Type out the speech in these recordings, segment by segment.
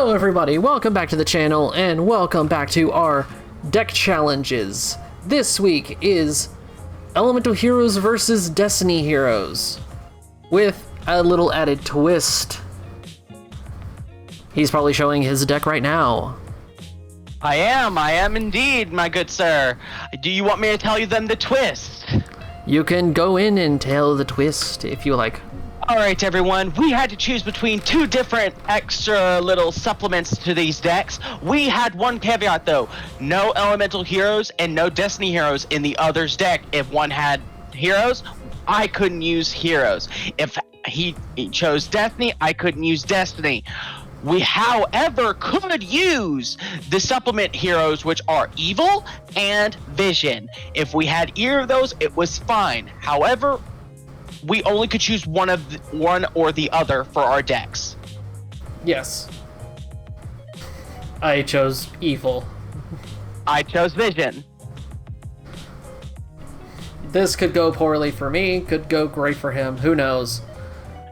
Hello everybody, welcome back to the channel, and welcome back to our deck challenges. This week is Elemental Heroes versus Destiny Heroes, with a little added twist. He's probably showing his deck right now. I am indeed, my good sir. Do you want me to tell you then the twist? You can go in and tell the twist if you like. Alright everyone, we had to choose between two different extra little supplements to these decks. We had one caveat though, no Elemental Heroes and no Destiny Heroes in the other's deck. If one had Heroes, I couldn't use Heroes. If he chose Destiny, I couldn't use Destiny. We, however, could use the supplement heroes, which are Evil and Vision. If we had either of those, it was fine. However, we only could choose one or the other for our decks. Yes. I chose Evil. I chose Vision. This could go poorly for me, could go great for him, who knows.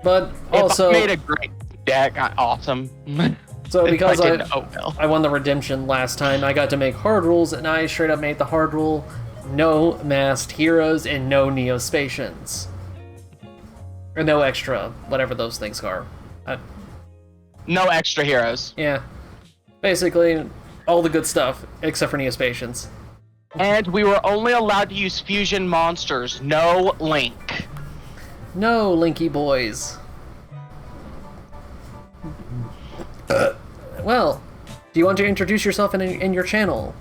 But also... If I made a great deck, awesome. So because I I won the redemption last time, I got to make hard rules, and I straight up made the hard rule: no masked heroes and no Neospatians. Or no extra, whatever those things are. No extra heroes. Yeah. Basically, all the good stuff, except for Neospatians. And we were only allowed to use fusion monsters, no Link. No, Linky boys. Well, do you want to introduce yourself in your channel?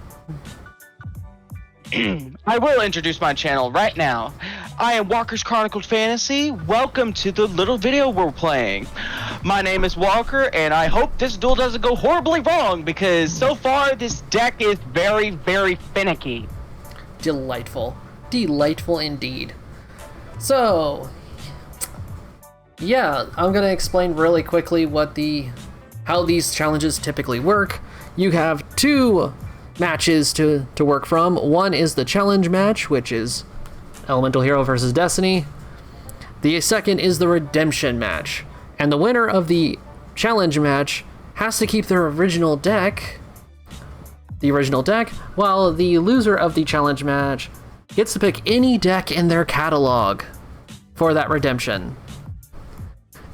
I will introduce my channel right now. I am Walker's Chronicled Fantasy. Welcome to the little video we're playing. My name is Walker, and I hope this duel doesn't go horribly wrong, because so far this deck is very, very finicky. Delightful. Delightful indeed. So, yeah, I'm gonna explain really quickly how these challenges typically work. You have two matches to work from. One is the challenge match, which is Elemental Hero versus Destiny. The second is the redemption match. And the winner of the challenge match has to keep their original deck, while the loser of the challenge match gets to pick any deck in their catalog for that redemption.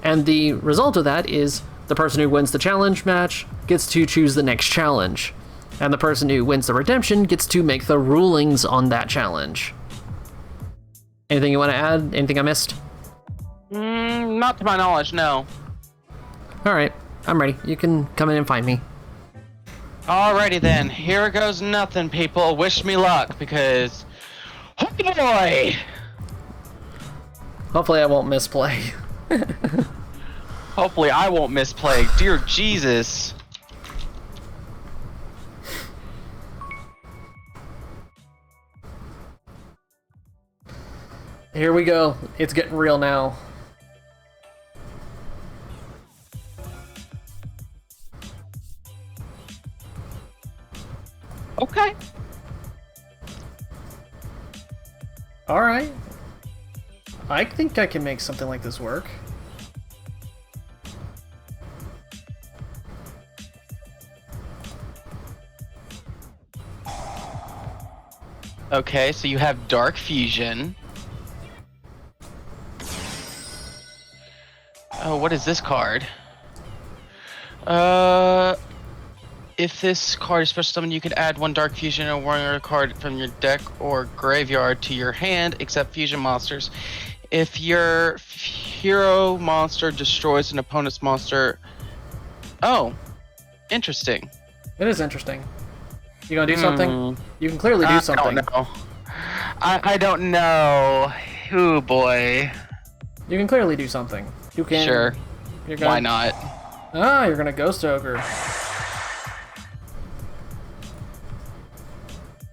And the result of that is the person who wins the challenge match gets to choose the next challenge. And the person who wins the redemption gets to make the rulings on that challenge. Anything you want to add? Anything I missed? Not to my knowledge, no. Alright, I'm ready. You can come in and find me. Alrighty then, here goes nothing, people. Wish me luck, because... Oh boy! Hopefully I won't misplay. Hopefully I won't misplay. Dear Jesus. Here we go. It's getting real now. Okay. Alright. I think I can make something like this work. Okay, so you have Dark Fusion. Oh, what is this card? If this card is special summon, you can add one Dark Fusion or one other card from your deck or graveyard to your hand, except fusion monsters. If your hero monster destroys an opponent's monster... Oh, interesting. It is interesting. You gonna do something? You can clearly do something. I don't know. I don't know. Ooh, boy. You can clearly do something. You can. Sure. Why not? Ah, you're gonna Ghost Ogre.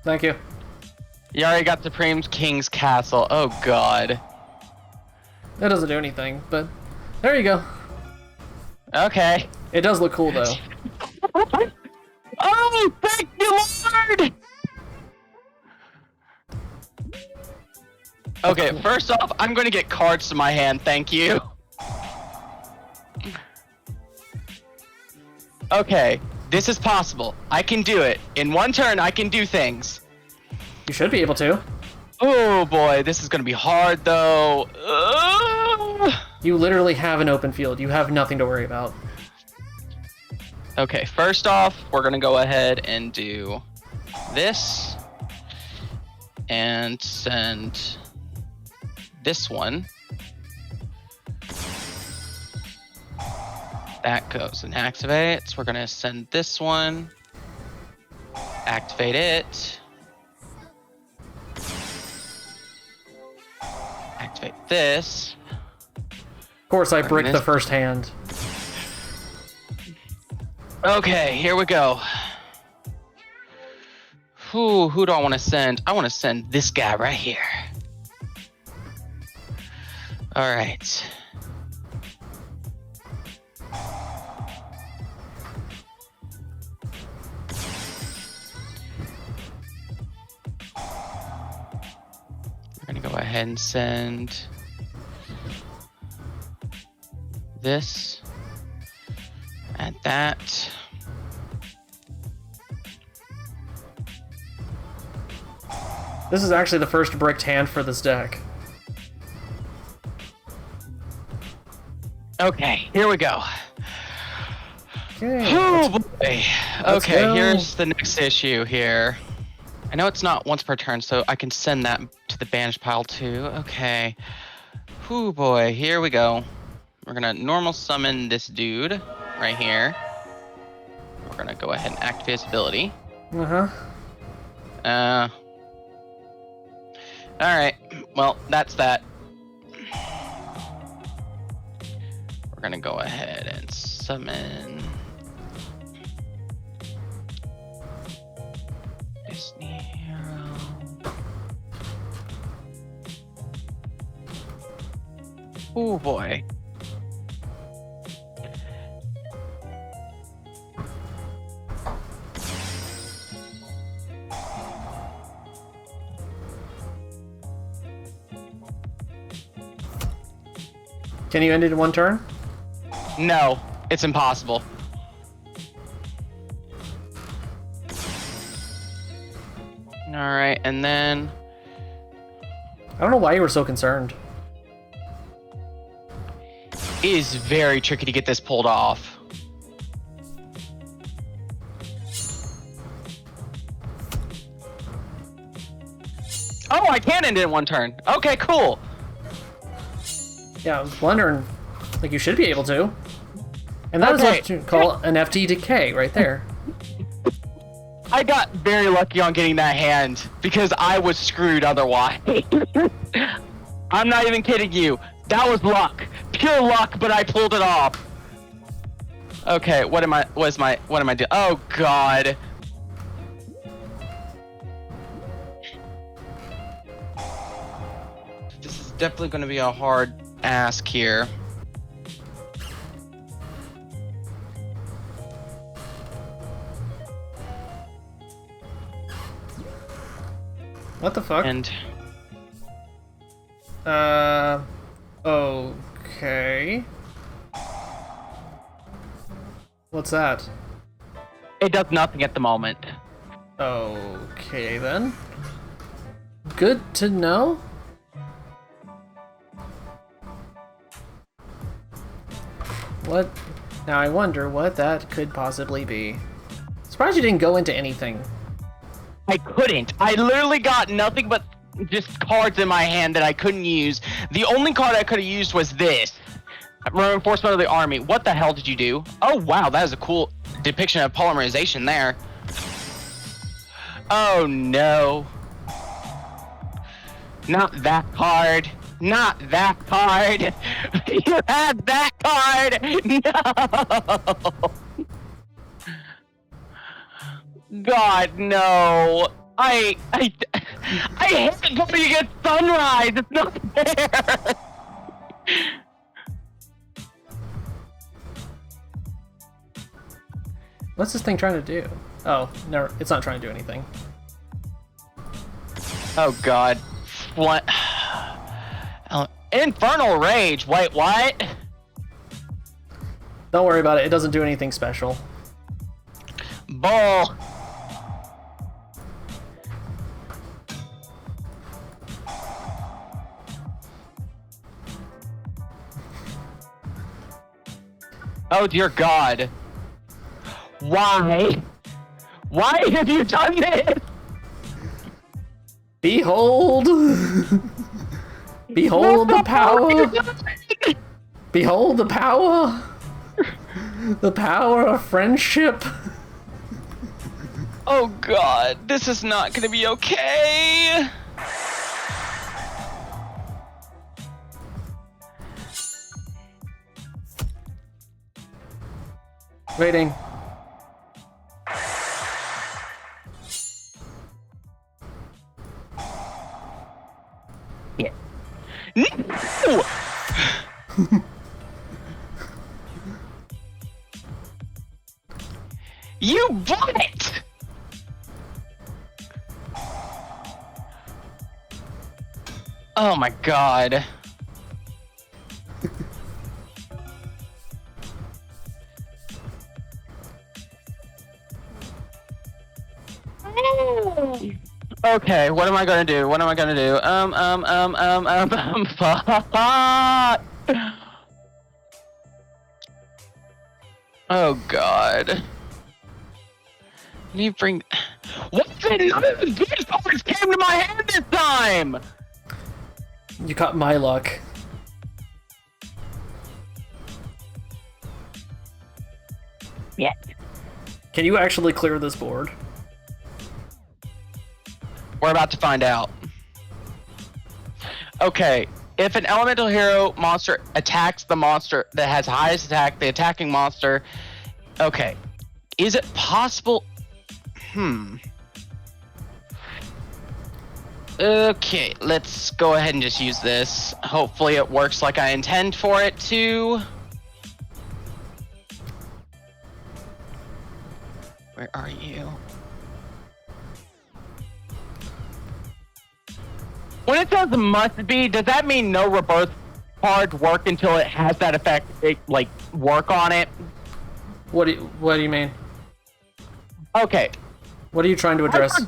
Thank you. You already got Supreme King's Castle. Oh, God. That doesn't do anything, but there you go. Okay. It does look cool, though. Oh, thank you, Lord! Okay, first off, I'm going to get cards to my hand, thank you. Okay, this is possible. I can do it. In one turn, I can do things. You should be able to. Oh boy, this is gonna be hard though. You literally have an open field. You have nothing to worry about. Okay, first off, we're gonna go ahead and do this and send this one. That goes and activates. We're gonna send this one, activate it, activate this. Of course, I bricked the first hand. Okay, here we go. Who do I want to send? I want to send this guy right here. All right. We're gonna go ahead and send this and that. This is actually the first bricked hand for this deck. Okay, here we go. Okay. Oh boy. Let's Okay, go. here's the next issue here. I know it's not once per turn, so I can send that to the banish pile too. Okay. Oh boy, here we go. We're gonna normal summon this dude right here. We're gonna go ahead and activate his ability. Alright, well, that's that. We're gonna go ahead and summon Disney Hero. Oh boy. Can you end it in one turn? No, it's impossible. Alright, and then I don't know why you were so concerned. it is very tricky to get this pulled off. Oh, I can end it in one turn. Okay, cool. Yeah, I was wondering, like, you should be able to. And that is Okay. what you call an FT decay right there. I got very lucky on getting that hand because I was screwed otherwise. I'm not even kidding you. That was luck. Pure luck, but I pulled it off. Okay, what am I doing? Oh god. This is definitely going to be a hard ask here. What the fuck? And okay. What's that? it does nothing at the moment. Okay, then. Good to know. What? Now I wonder what that could possibly be. Surprised you didn't go into anything. I couldn't. I literally got nothing but just cards in my hand that I couldn't use. The only card I could have used was this. Reinforcement of the army. What the hell did you do? Oh wow, that is a cool depiction of polymerization there. Oh no. Not that card. Not that card. You had that card. No. God, no. I hate going against Sunrise. It's not fair. What's this thing trying to do? Oh, no, it's not trying to do anything. Oh God. What? Infernal Rage. Wait, what? Don't worry about it. It doesn't do anything special. Bull. Oh dear God. Why? Why have you done this? Behold! Behold the power! Behold the power! The power of friendship! Oh God, this is not gonna be okay. Waiting. Yeah. No! You butt! Oh my God. Okay, what am I gonna do? What am I gonna do? Fuck. Oh God. You bring. What? None of the good cards came to my hand this time. You caught my luck. Yeah. Can you actually clear this board? We're about to find out. Okay, if an elemental hero monster attacks the monster that has highest attack, the attacking monster. Okay, is it possible? Okay, let's go ahead and just use this. Hopefully it works like I intend for it to. Where are you? When it says must be, does that mean no rebirth cards work until it has that effect, like, work on it? What do you mean? Okay. What are you trying to address?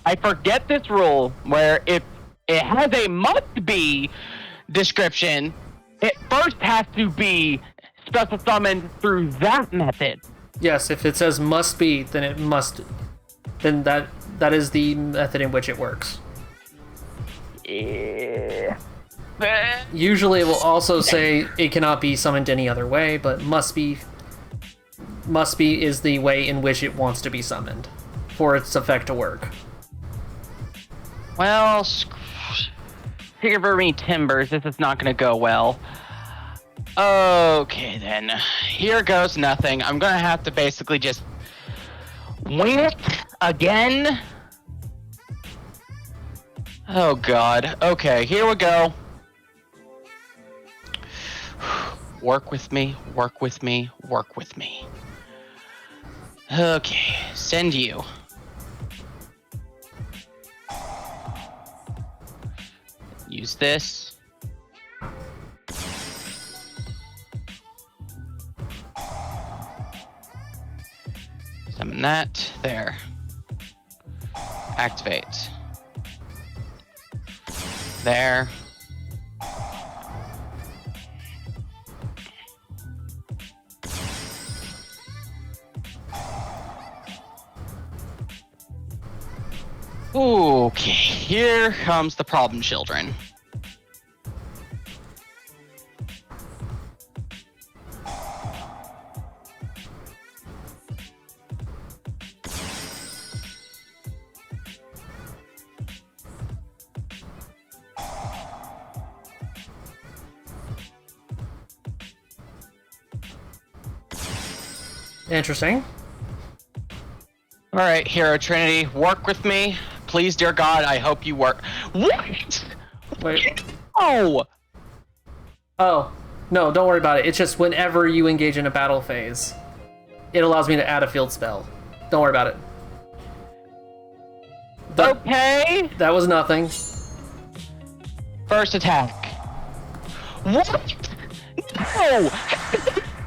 I forget this rule where if it has a must be description, it first has to be special summoned through that method. Yes, if it says must be, then it must. Then that is the method in which it works. Yeah. Usually it will also say it cannot be summoned any other way, but must be is the way in which it wants to be summoned for its effect to work. Well, shiver me timbers, this is not gonna go well. Okay then, here goes nothing. I'm gonna have to basically just wing it again. Oh God, okay, here we go. Work with me, work with me, work with me. Okay, send you. Use this. Summon that. There. Activate. There. Okay, here comes the problem children. Interesting. All right, Hero Trinity, work with me. Please, dear God, I hope you work. What? Wait. Oh! Oh, no, don't worry about it. It's just whenever you engage in a battle phase, it allows me to add a field spell. Don't worry about it. Okay. That was nothing. First attack. What? No!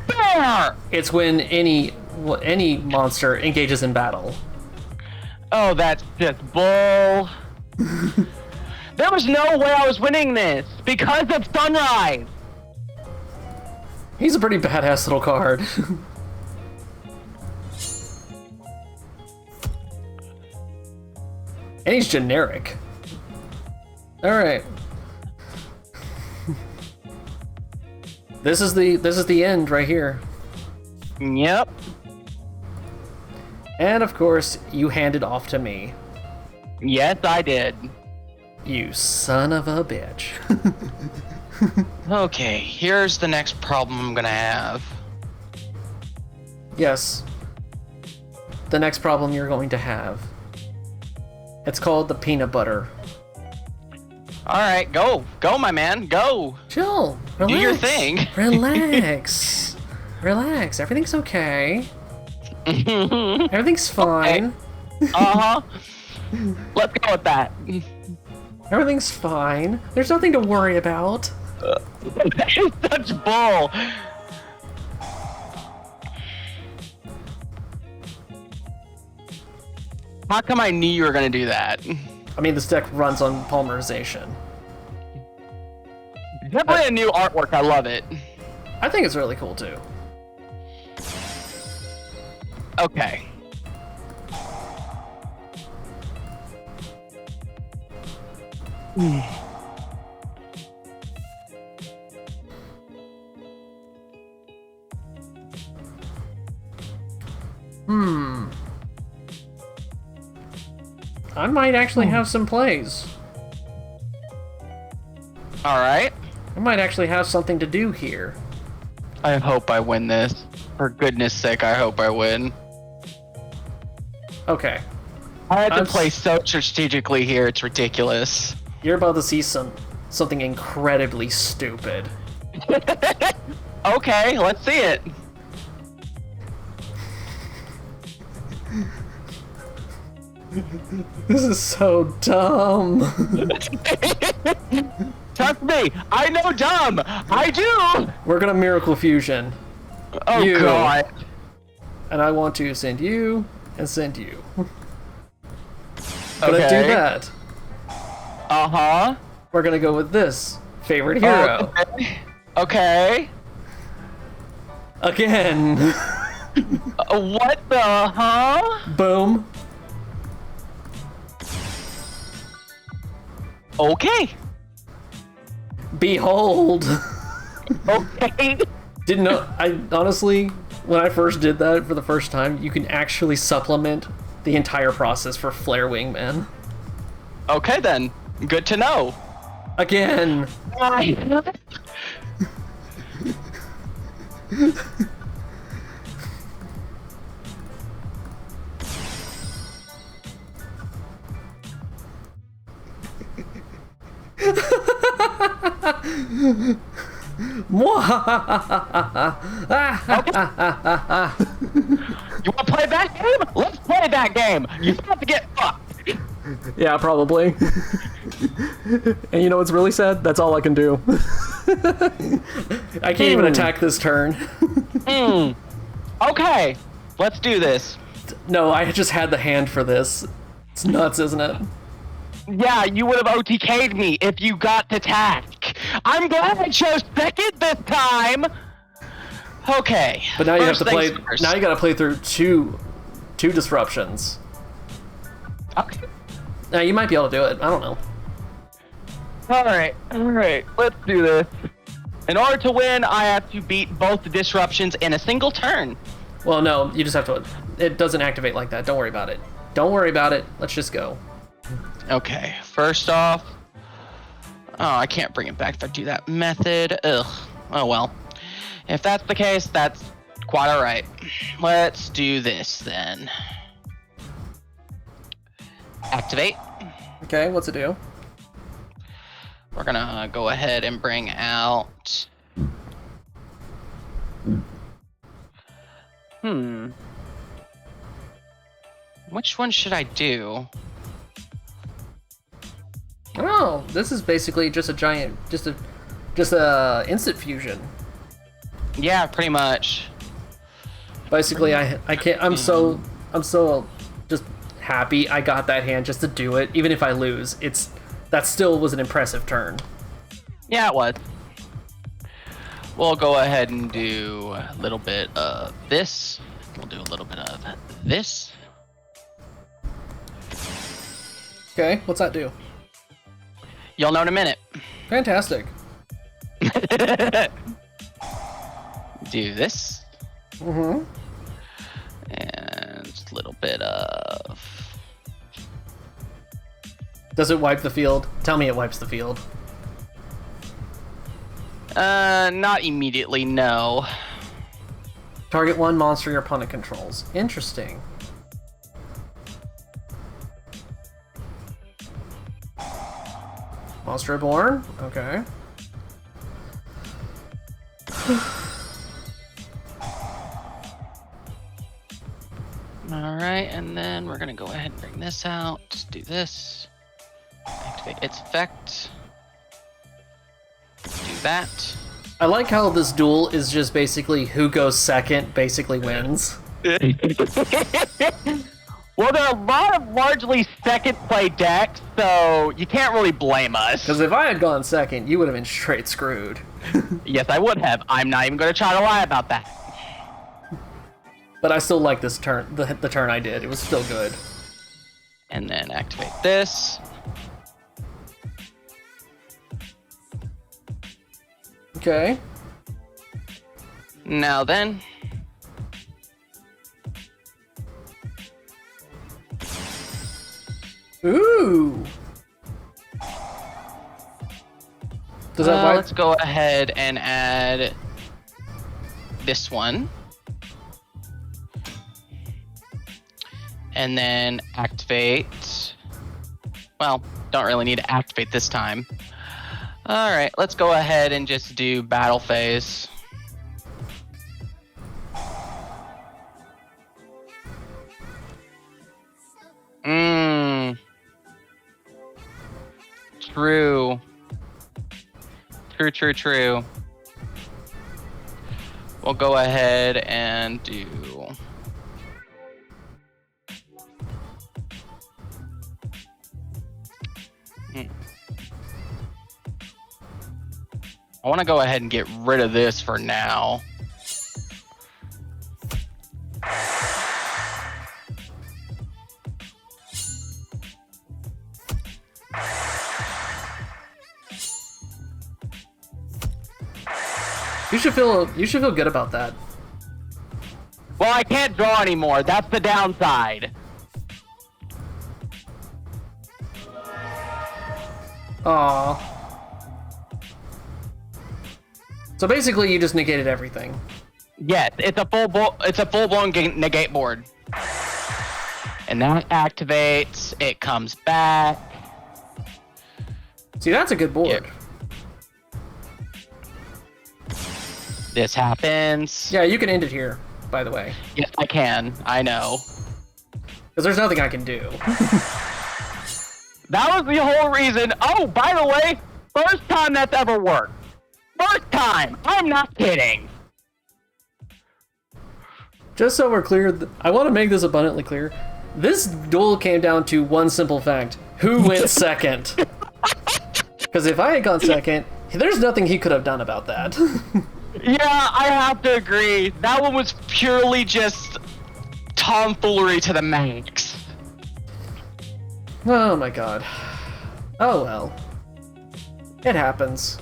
There! It's when any any monster engages in battle. Oh, that's just bull. There was no way I was winning this because of Sunrise. He's a pretty badass little card. And he's generic. Alright. This is the end right here. Yep. And of course, you hand it off to me. Yes, I did. You son of a bitch. Okay, here's the next problem I'm gonna have. Yes. The next problem you're going to have. It's called the peanut butter. Alright, go, my man, go. Chill. Relax. Do your thing. Relax. Relax. Everything's okay. Everything's fine. Uh-huh. Let's go with that. Everything's fine. There's nothing to worry about. That is such bull. How come I knew you were gonna do that? I mean, this deck runs on polymerization. Definitely a new artwork. I love it. I think it's really cool too. Okay. I might actually have some plays. Alright. I might actually have something to do here. I hope I win this. For goodness sake, I hope I win. Okay. I had to play so strategically here, it's ridiculous. You're about to see something incredibly stupid. Okay, let's see it. This is so dumb. Trust me, I know dumb. I do. We're gonna Miracle Fusion. Oh You. God. And I want to send you and send you. Gonna Okay. do that. Uh-huh. We're gonna go with this. Favorite hero. Okay. Again. What the huh? Boom. Okay. Behold. Okay. Didn't know. I honestly, when I first did that for the first time, you can actually supplement the entire process for Flare Wingman. Okay then. Good to know. Again. You want to play that game? Let's play that game. You have to get fucked. Yeah, probably. And you know what's really sad? That's all I can do. I can't even attack this turn. Okay, let's do this. No, I just had the hand for this. It's nuts, isn't it? Yeah, you would have OTK'd me if you got to task. I'm glad I chose second this time. Okay. But now you have to first play. things first. Now you got to play through two disruptions. Okay. Now you might be able to do it. I don't know. All right. Let's do this. In order to win, I have to beat both the disruptions in a single turn. Well, no, you just have to. It doesn't activate like that. Don't worry about it. Don't worry about it. Let's just go. Okay. First off, oh, I can't bring it back if I do that method. Ugh. Oh well. If that's the case, that's quite all right. Let's do this then. Activate. Okay, what's it do? We're gonna go ahead and bring out. Which one should I do? Oh, this is basically just a giant, just a instant fusion. Yeah, pretty much. Basically, I can't. I'm so just happy I got that hand just to do it. Even if I lose, that still was an impressive turn. Yeah, it was. We'll go ahead and do a little bit of this. We'll do a little bit of this. Okay, what's that do? You'll know in a minute. Fantastic. Do this. Mm-hmm. And just a little bit of... Does it wipe the field? Tell me it wipes the field. Not immediately, no. Target one monster your opponent controls. Interesting. Monster Reborn? Okay. Alright, and then we're gonna go ahead and bring this out. Just do this. Activate its effect. Do that. I like how this duel is just basically who goes second basically wins. Well, there are a lot of largely second play decks, so you can't really blame us. Because if I had gone second, you would have been straight screwed. Yes, I would have. I'm not even going to try to lie about that. But I still like this turn, the turn I did. It was still good. And then activate this. Okay. Now then. Ooh. Does that wipe? Let's go ahead and add this one. And then activate. Well, don't really need to activate this time. All right, let's go ahead and just do battle phase. True. True. We'll go ahead and do... I want to go ahead and get rid of this for now. You should feel good about that. Well, I can't draw anymore. That's the downside. Aww. So basically, you just negated everything. Yes, it's a full-blown negate board. And that activates. It comes back. See, that's a good board. Yep. This happens. Yeah, you can end it here, by the way. Yes, I can. I know. Because there's nothing I can do. That was the whole reason. Oh, by the way, first time that's ever worked. First time. I'm not kidding. Just so we're clear, I want to make this abundantly clear. This duel came down to one simple fact. Who went second? Because if I had gone second, there's nothing he could have done about that. Yeah, I have to agree. That one was purely just tomfoolery to the max. Oh my god. Oh well. It happens.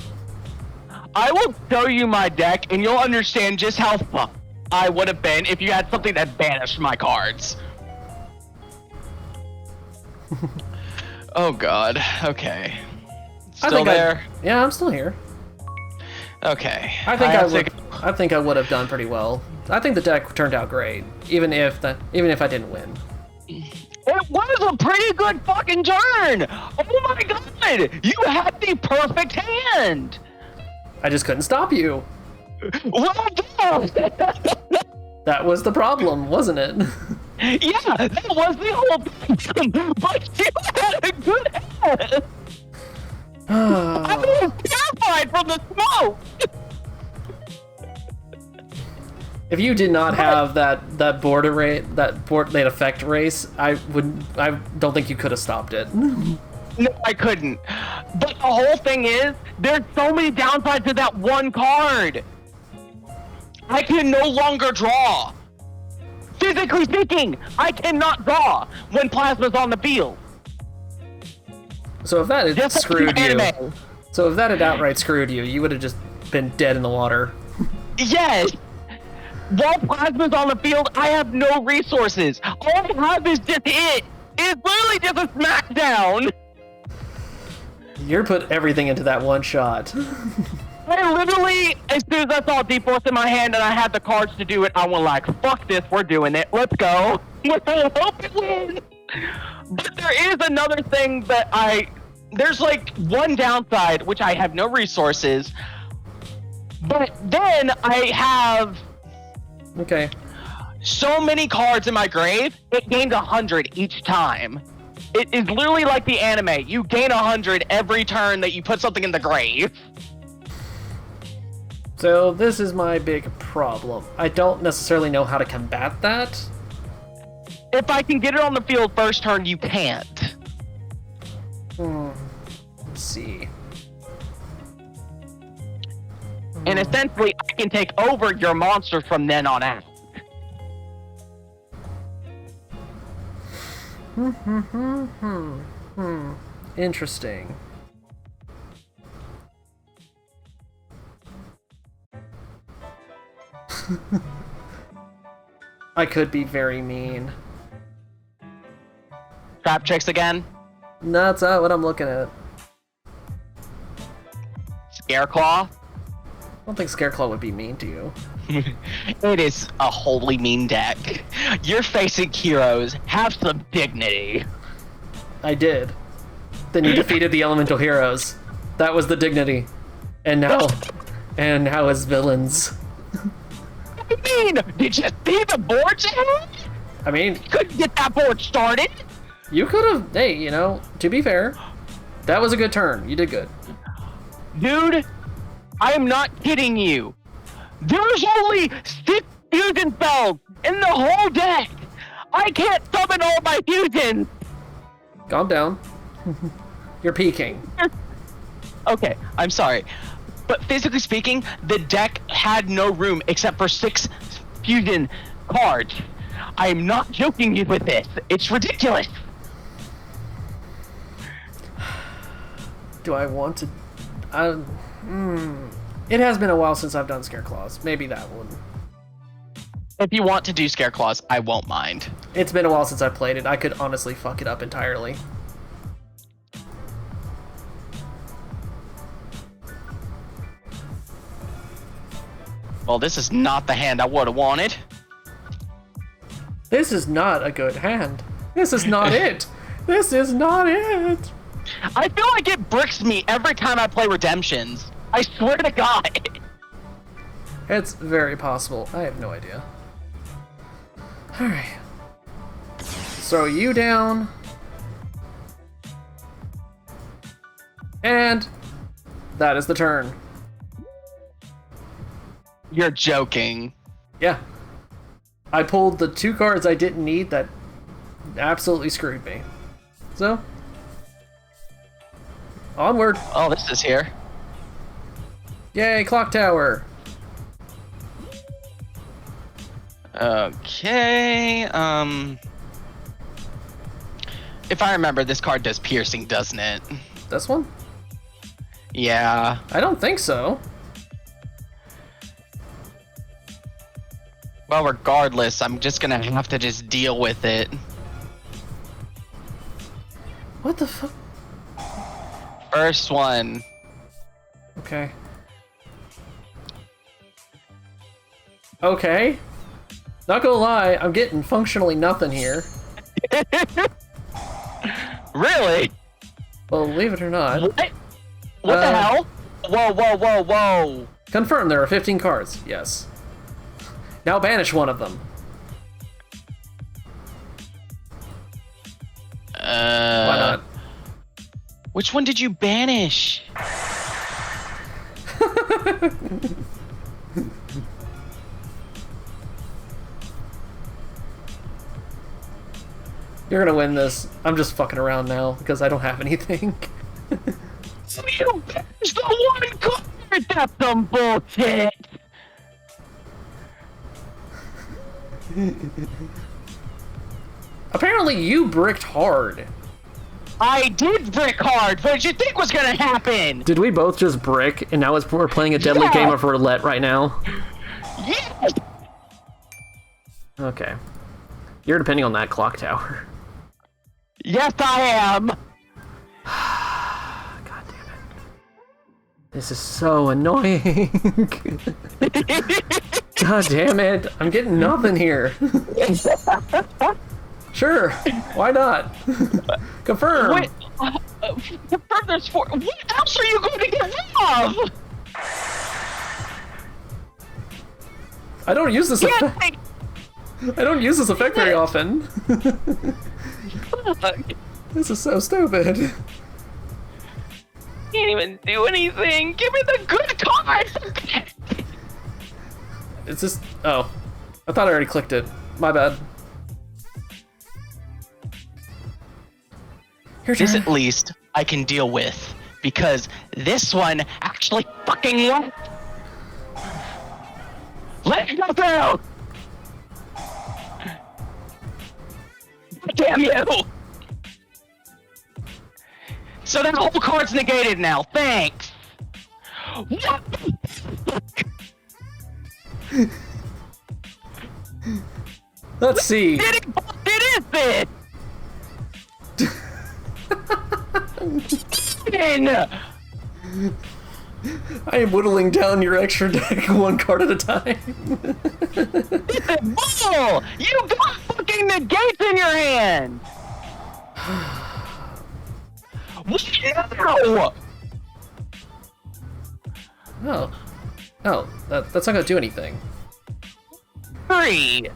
I will show you my deck, and you'll understand just how fucked I would have been if you had something that banished my cards. Oh god. Okay. Still there? Yeah, I'm still here. Okay. I think I would have done pretty well. I think the deck turned out great, even if I didn't win. It was a pretty good fucking turn. Oh my god! You had the perfect hand. I just couldn't stop you. Well done. That was the problem, wasn't it? Yeah, that was the whole problem. But you had a good hand. I was terrified from the smoke. If you did not have that board array, that board made effect race, I don't think you could have stopped it. No, I couldn't. But the whole thing is, there's so many downsides to that one card. I can no longer draw. Physically speaking, I cannot draw when Plasma's on the field. So if that had Just like screwed you, anime. so if that had outright screwed you, you would have just been dead in the water. Yes. While Plasma's on the field, I have no resources. All I have is just it. It's literally just a smackdown. You put everything into that one shot. I literally, as soon as I saw Deep Force in my hand and I had the cards to do it, I went like, fuck this, we're doing it. Let's go. I hope it wins. But there is another thing that there's like one downside, which I have no resources. But then I have Okay. so many cards in my grave, it gains 100 each time. It is literally like the anime. You gain 100 every turn that you put something in the grave. So this is my big problem. I don't necessarily know how to combat that. If I can get it on the field first turn, you can't. Let's see. And essentially, I can take over your monster from then on out. Interesting. I could be very mean. Trap tricks again. No, that's not what I'm looking at. Scareclaw. I don't think Scareclaw would be mean to you. It is a wholly mean deck. You're facing heroes. Have some dignity. I did. Then you defeated the elemental heroes. That was the dignity. And now as villains. What do you mean? Did you see the board you had? I mean, Couldn't get that board started. you could have. Hey, you know, to be fair, that was a good turn. You did good. Dude, I am not kidding you. There's only 6 fusion spells in the whole deck. I can't summon all my fusions. Calm down. You're peeking. Okay, I'm sorry. But physically speaking, the deck had no room except for 6 fusion cards. I am not joking you with this. It's ridiculous. Do I want to? It has been a while since I've done Scareclaws. Maybe that one. If you want to do Scareclaws, I won't mind. It's been a while since I played it. I could honestly fuck it up entirely. Well, this is not the hand I would have wanted. This is not a good hand. This is not it. This is not it. I feel like it bricks me every time I play Redemptions. I swear to God. It's very possible. I have no idea. Alright. Throw you down. And that is the turn. You're joking. Yeah. I pulled the 2 cards I didn't need that absolutely screwed me. So, onward. Oh, this is here. Yay, clock tower. Okay, if I remember, this card does piercing, doesn't it? This one? Yeah. I don't think so. Well, regardless, I'm just gonna have to just deal with it. What the fuck? First one. Okay. Okay. Not gonna lie, I'm getting functionally nothing here. Really? Believe it or not. What? What the hell? Whoa, whoa, whoa, whoa. Confirm there are 15 cards. Yes. Now banish one of them. Why not? Which one did you banish? You're gonna win this. I'm just fucking around now because I don't have anything. You pitched the one card! That's some bullshit! Apparently you bricked hard. I did brick hard. What did you think was gonna happen? Did we both just brick and now we're playing a deadly game of roulette right now? Yes! Okay. You're depending on that clock tower. Yes, I am! God damn it. This is so annoying. God damn it. I'm getting nothing here. Sure. Why not? Confirm. Wait, confirm there's 4. What else are you going to get rid of? I don't use this Yeah, effect. I don't use this effect very often. fuck. This is so stupid. Can't even do anything. Give me the good card. It's just... Oh. I thought I already clicked it. My bad. Your This turn. at least I can deal with, because this one actually fucking worked. Let's go through! Damn you! So that whole card's negated now, thanks! What the Let's see. fuck is this? I am whittling down your extra deck one card at a time. Bull! You got fucking negates in your hand! What now? Oh. Oh, that's not gonna do anything. 3.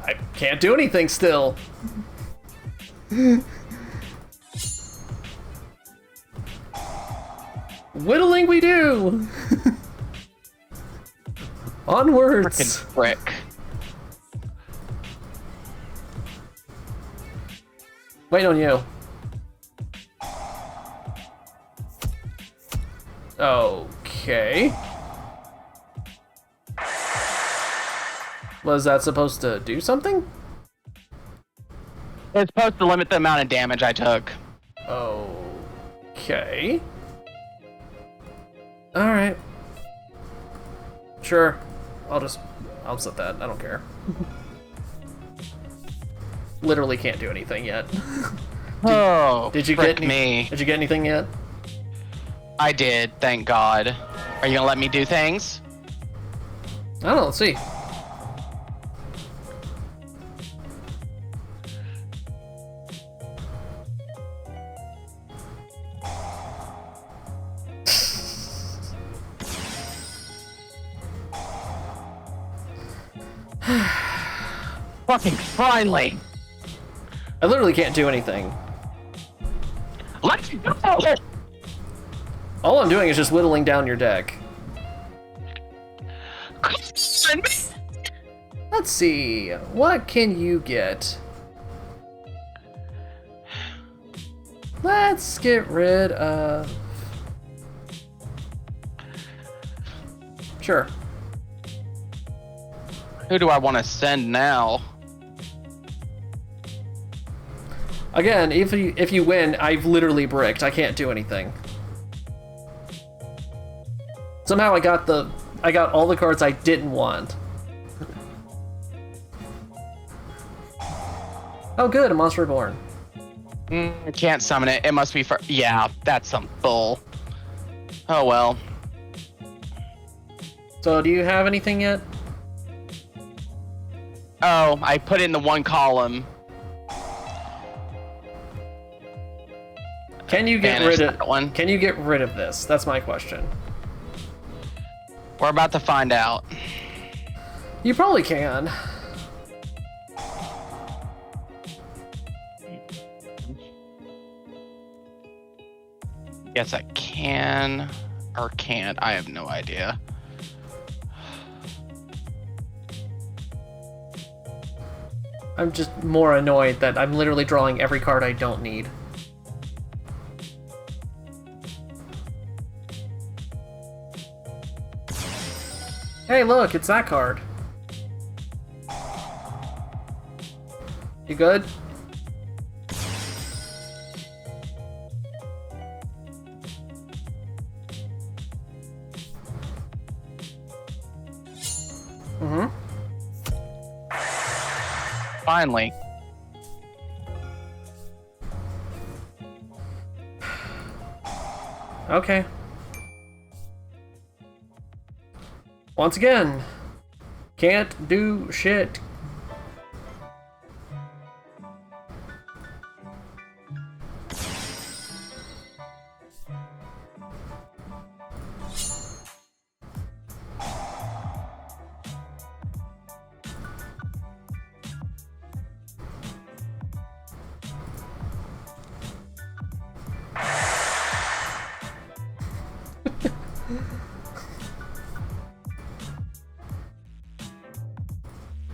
I can't do anything still. Whittling we do! Onwards! Frickin' frick. Wait on you. Okay. Was that supposed to do something? It's supposed to limit the amount of damage I took. Okay. Alright. Sure. I'll set that. I don't care. Literally can't do anything yet. Did you frick get me? Did you get anything yet? I did, thank God. Are you gonna let me do things? I don't know, let's see. Fucking finally! I literally can't do anything. Let's go! All I'm doing is just whittling down your deck. Come on, Let's see. What can you get? Let's get rid of... Sure. Who do I want to send now? Again, if you win, I've literally bricked. I can't do anything. Somehow I got all the cards I didn't want. Oh good, a Monster Reborn. I can't summon it. It must be for... Yeah, that's some bull. Oh well. So do you have anything yet? Oh, I put in the one column. Can you get Banish rid of that one. Can you get rid of this? That's my question. We're about to find out. You probably can. Yes, I can. Or can't. I have no idea. I'm just more annoyed that I'm literally drawing every card I don't need. Hey, look, it's that card. You good? Mm-hmm. Finally. Okay. Once again, can't do shit.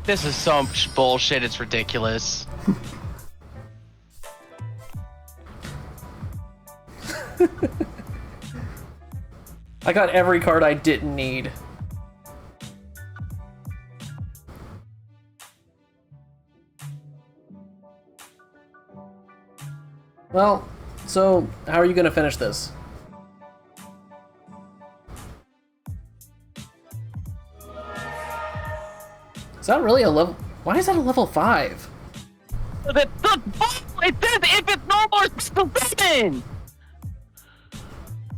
This is so much bullshit, it's ridiculous. I got every card I didn't need. Well, so how are you gonna finish this? Is that really a level? Why is that a level 5? It says if it's normal, it's the villain!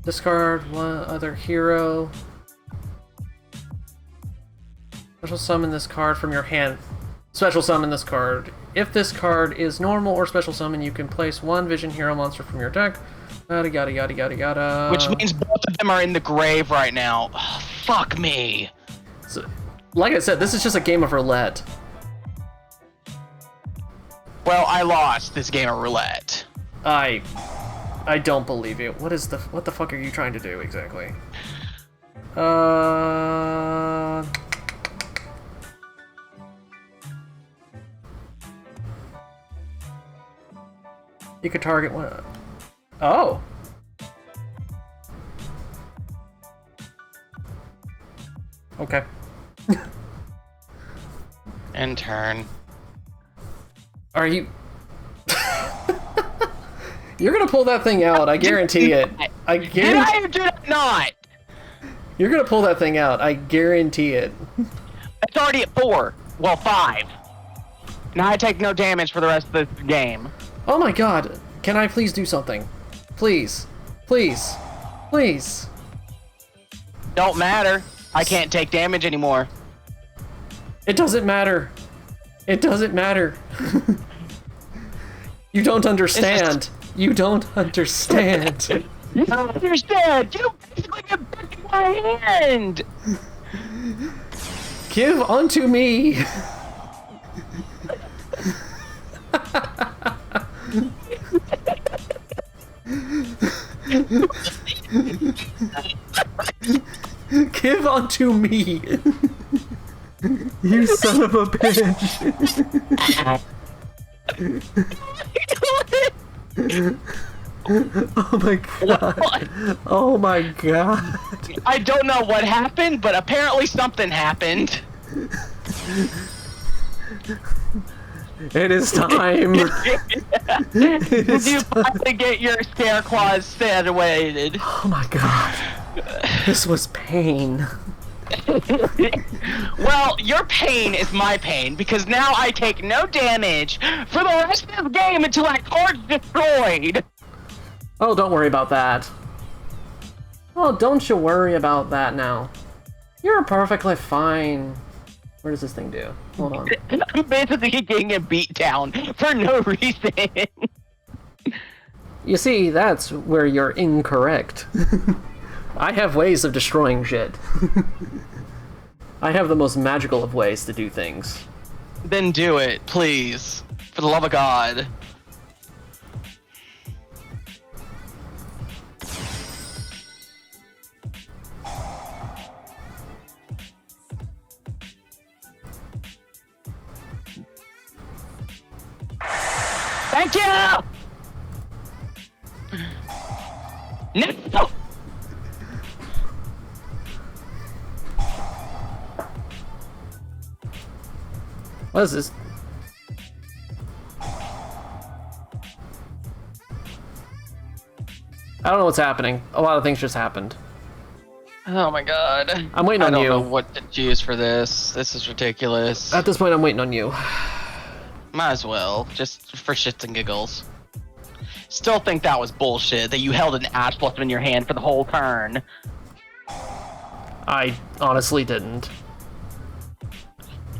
Discard one other hero. Special summon this card from your hand. Special summon this card. If this card is normal or special summon, you can place one vision hero monster from your deck. Yada yada yada yada yada. Which means both of them are in the grave right now. Oh, fuck me. So, like I said, this is just a game of roulette. Well, I lost this game of roulette. I don't believe you. What the fuck are you trying to do exactly? You could target one. Oh. Okay. And turn. Are you? You're gonna pull that thing out. I guarantee it. I guarantee. Did I or did I not? You're gonna pull that thing out. I guarantee it. It's already at 4. Well, 5. Now I take no damage for the rest of the game. Oh my god. Can I please do something? Please. Please. Please. Don't matter. I can't take damage anymore. It doesn't matter. It doesn't matter. You don't understand. You don't understand. You don't understand. You basically get back in my hand. Give unto me. Give unto me. You son of a bitch. Oh my god. Oh my god. I don't know what happened, but apparently something happened. It is time. Did you finally get your scare claws situated? Oh my god. This was pain. Well, your pain is my pain, because now I take no damage for the rest of the game until that card's destroyed. Oh, don't worry about that. Oh, don't you worry about that now. You're perfectly fine. What does this thing do? Hold on. I'm basically getting a beatdown for no reason. You see, that's where you're incorrect. I have ways of destroying shit. I have the most magical of ways to do things. Then do it, please. For the love of God. Thank you! No! What is this? I don't know what's happening. A lot of things just happened. Oh my god. I'm waiting on you. I don't know what to choose for this. This is ridiculous. At this point, I'm waiting on you. Might as well, just for shits and giggles. Still think that was bullshit, that you held an Ash Blossom in your hand for the whole turn. I honestly didn't.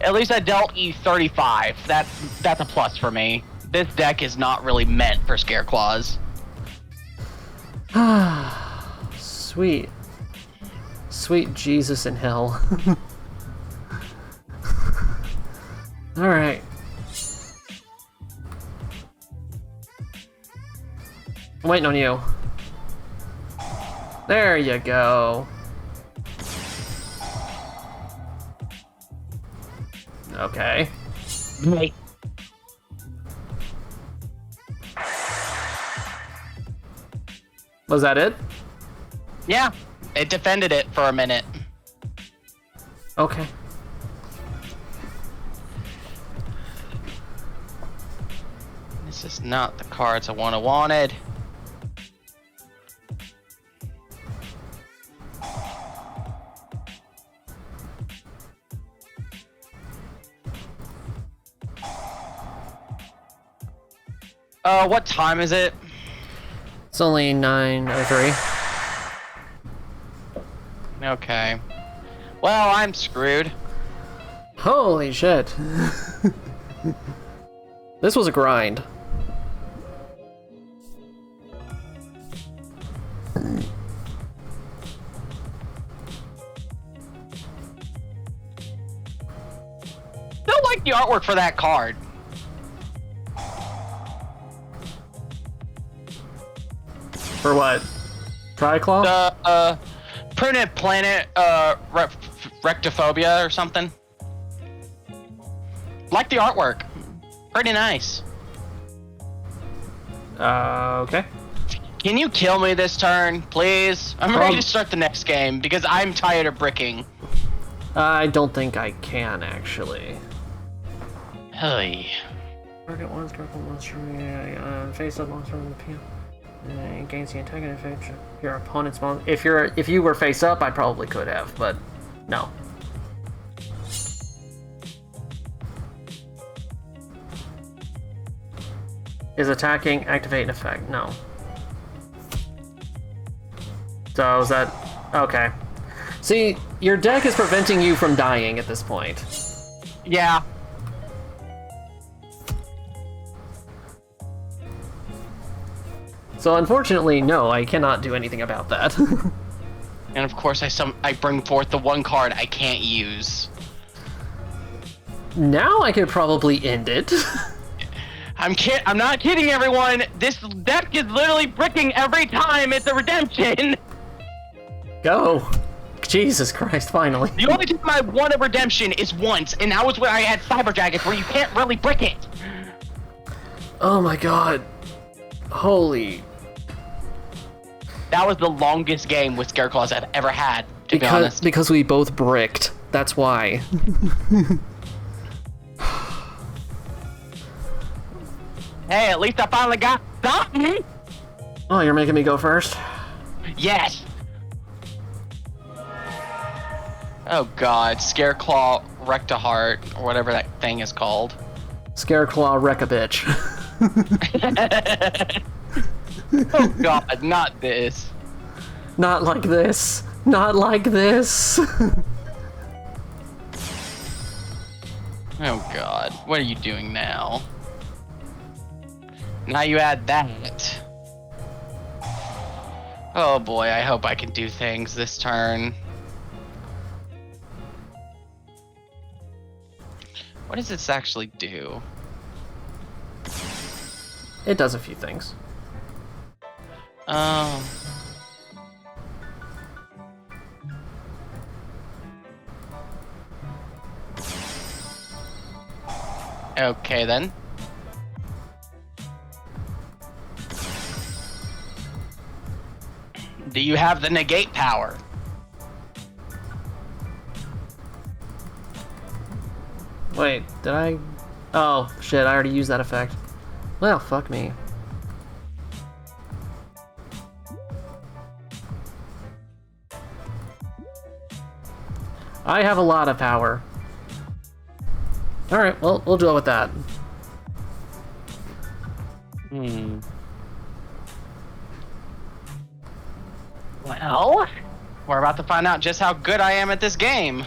At least I dealt you 35. That's a plus for me. This deck is not really meant for Scareclaws. Sweet. Sweet Jesus in hell. Alright. I'm waiting on you. There you go. Okay. Hey. Was that it? Yeah, it defended it for a minute. Okay. This is not the cards I wanted. What time is it? It's only 9:03. Okay. Well, I'm screwed. Holy shit. This was a grind. Still like the artwork for that card. For what? Triclaw? The Pruned Planet Rectophobia or something. Like the artwork. Pretty nice. Okay. Can you kill me this turn, please? I'm ready to start the next game because I'm tired of bricking. I don't think I can, actually. Hey. Target one sparkle monster, face up monster on the field. It gains the antagonist effect. Your opponent's monster. If you were face up, I probably could have, but no. Is attacking activate an effect? No. So is that okay? See, your deck is preventing you from dying at this point. Yeah. So unfortunately, no, I cannot do anything about that. And of course, I bring forth the one card I can't use. Now I could probably end it. I'm not kidding, everyone. This deck is literally bricking every time it's a redemption. Go. Jesus Christ, finally. The only time I won a redemption is once, and that was when I had Cyber Jackets, where you can't really brick it. Oh my god. Holy. That was the longest game with Scareclaws I've ever had, to be honest. Because we both bricked. That's why. Hey, at least I finally got something. Oh, you're making me go first? Yes. Oh god, Scareclaw Rectaheart, or whatever that thing is called. Scareclaw Wreck-a-Bitch. Oh god, not this. Not like this. Not like this. Oh god, what are you doing now? Now you add that. Oh boy, I hope I can do things this turn. What does this actually do? It does a few things. Okay then. Do you have the negate power? Wait, did I? Oh, shit, I already used that effect. Well, fuck me. I have a lot of power. Alright, well, we'll deal with that. Well, we're about to find out just how good I am at this game.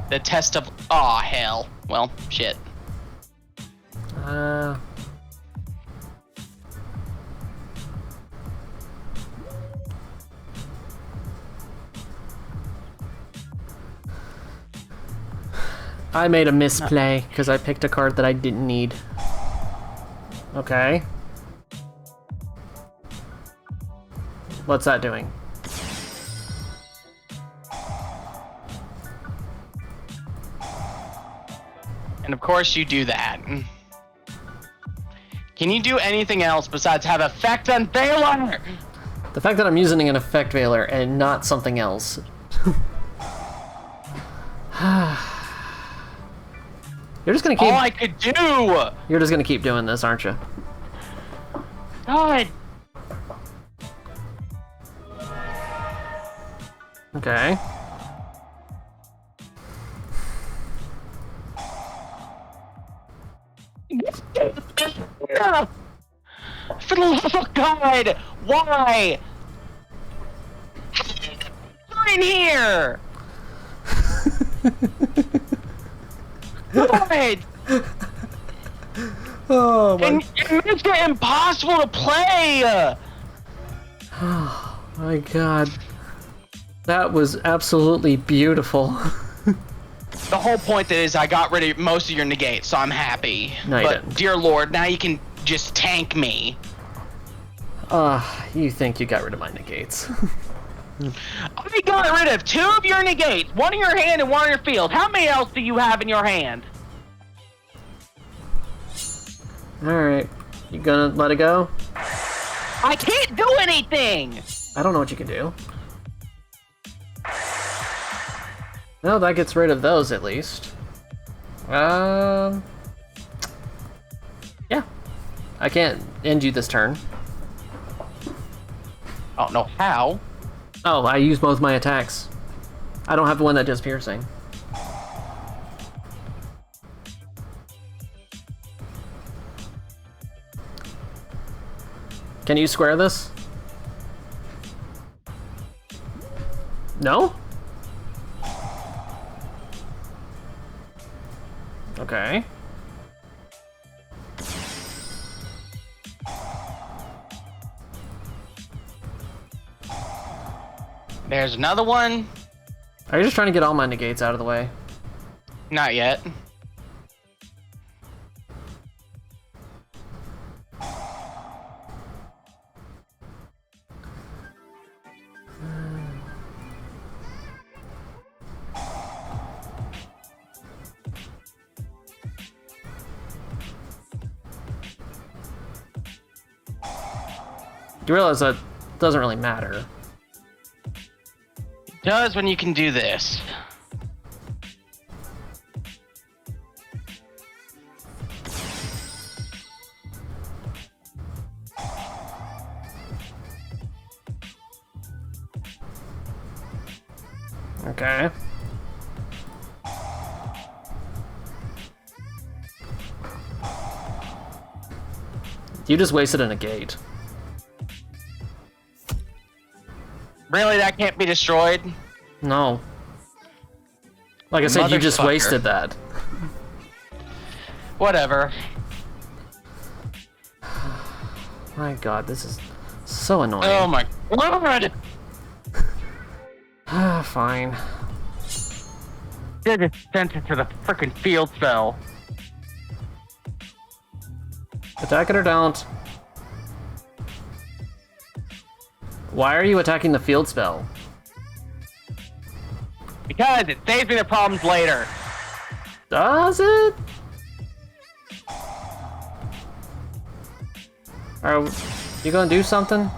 The test of... Aw, hell. Well, shit. I made a misplay because I picked a card that I didn't need. Okay. What's that doing? And of course you do that. Can you do anything else besides have effect on Baylor? The fact that I'm using an effect veiler and not something else. You're just gonna keep... All I could do! You're just gonna keep doing this, aren't you? God. Okay. For the love of God! Why? You're in here! God! Oh my... And it makes it impossible to play! Oh my god. That was absolutely beautiful. The whole point is I got rid of most of your negates, so I'm happy. No, you but didn't. dear Lord, now you can just tank me. You think you got rid of my negates. I got rid of 2 of your negates, 1 in your hand and 1 in your field. How many else do you have in your hand? Alright. You gonna let it go? I can't do anything! I don't know what you can do. No, that gets rid of those at least. Yeah. I can't end you this turn. I don't know how. Oh, I used both my attacks. I don't have the one that does piercing. Can you square this? No? Okay. There's another one. Are you just trying to get all my negates out of the way? Not yet. You realize that doesn't really matter. It does when you can do this. Okay. You just wasted a negate. Really, that can't be destroyed? No. Like I said, you just Motherfucker. wasted that. Whatever. My god, this is so annoying. Oh my God! Fine. They just sent it to the frickin' field spell. Attack it or don't. Why are you attacking the field spell? Because it saves me the problems later. Does it? Are you gonna do something?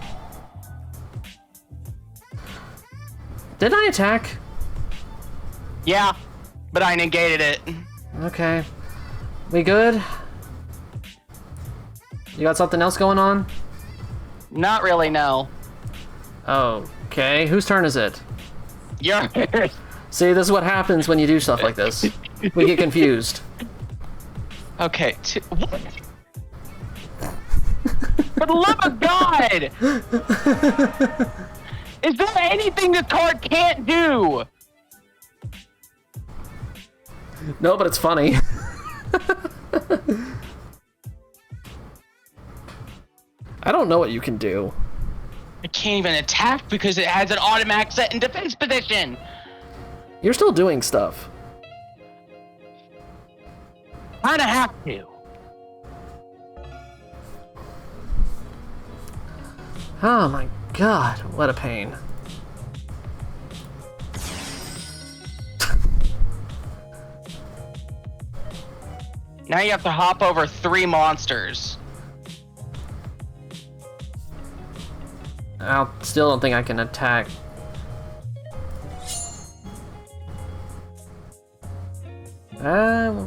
Did I attack? Yeah, but I negated it. Okay. We good? You got something else going on? Not really, no. Okay, whose turn is it? Yours. See, this is what happens when you do stuff like this. We get confused. Okay, what? For the love of God! Is there anything this card can't do? No, but it's funny. I don't know what you can do. I can't even attack because it has an automatic set in defense position. You're still doing stuff. Kinda have to. Oh my god, what a pain. Now you have to hop over 3 monsters. I still don't think I can attack.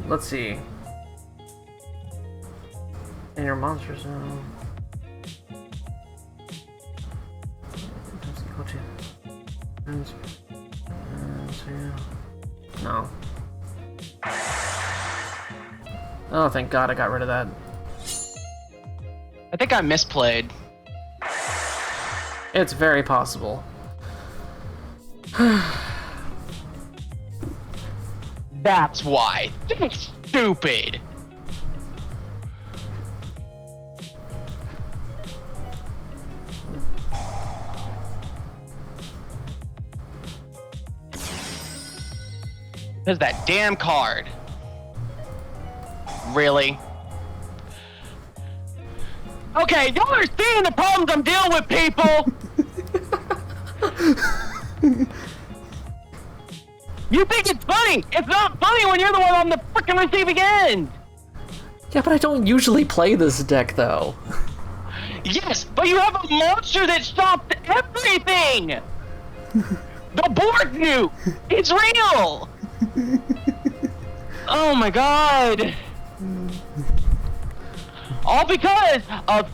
Let's see. In your monster zone. No. Oh, thank God I got rid of that. I think I misplayed. It's very possible. That's why. That's stupid. Because that damn card. Really? Okay, y'all are seeing the problems I'm dealing with, people! You think it's funny! It's not funny when you're the one on the freaking receiving end! Yeah, but I don't usually play this deck, though. Yes, but you have a monster that stopped everything! The board nuke! It's real! Oh my god! All because of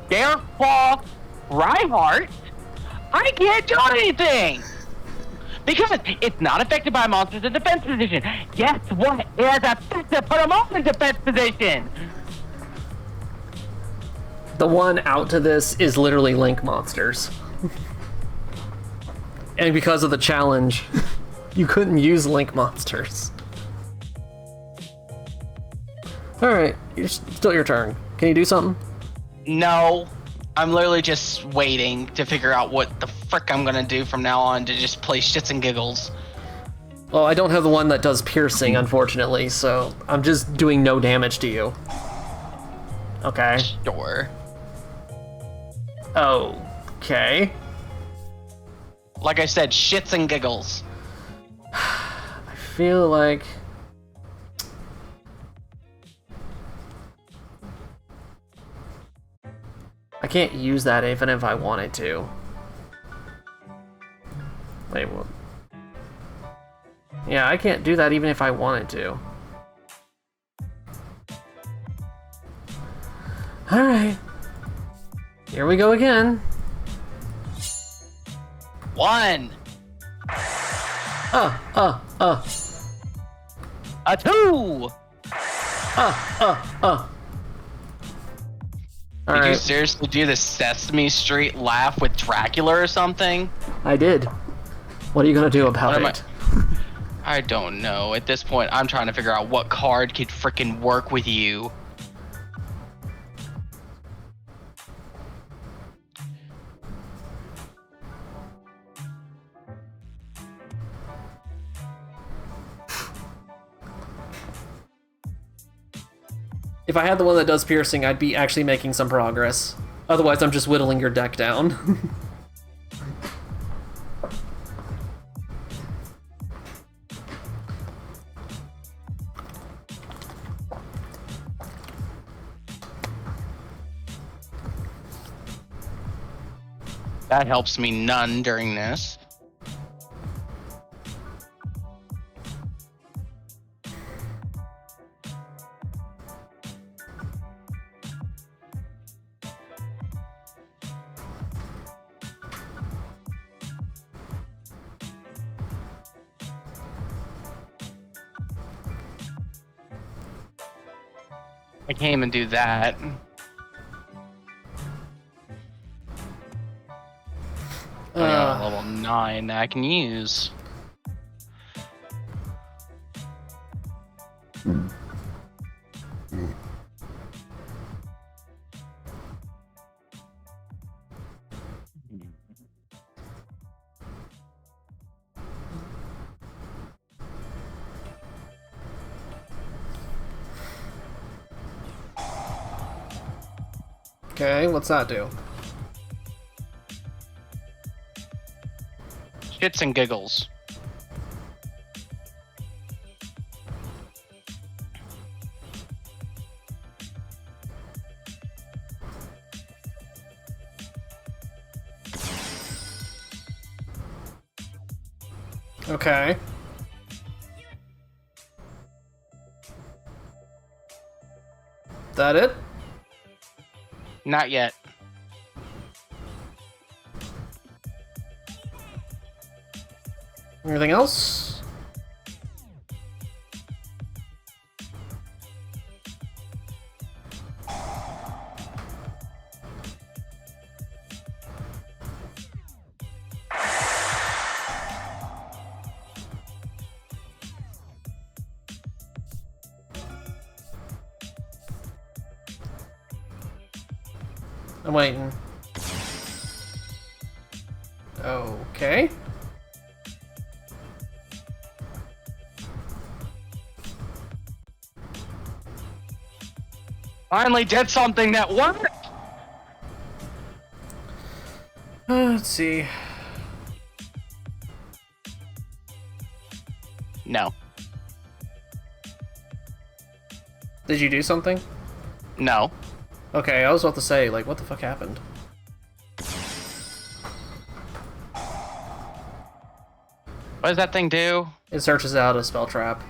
Scareclaw Reinhardt, I can't do anything! Because it's not affected by monsters in defense position. Guess what? It has effect to put them all in defense position! The one out to this is literally Link monsters. And because of the challenge, you couldn't use Link monsters. Alright, it's still your turn. Can you do something? No, I'm literally just waiting to figure out what the frick I'm gonna do from now on to just play shits and giggles. Well, I don't have the one that does piercing, unfortunately, so I'm just doing no damage to you. Okay. Sure. Okay. Like I said, shits and giggles. I feel like... I can't use that even if I wanted to. Wait, what? Yeah, I can't do that even if I wanted to. Alright. Here we go again. 1. A 2. Did you Alright, seriously do the Sesame Street laugh with Dracula or something? I did. What are you gonna do about What am it? I don't know. At this point, I'm trying to figure out what card could frickin' work with you. If I had the one that does piercing, I'd be actually making some progress. Otherwise, I'm just whittling your deck down. That helps me none during this. I can't even do that. Level 9 that I can use. Okay, what's that do? Shits and giggles. Okay. That it? Not yet. Anything else? I'm waiting. Okay. Finally did something that worked! Let's see. No. Did you do something? No. Okay, I was about to say, like, what the fuck happened? What does that thing do? It searches out a spell trap.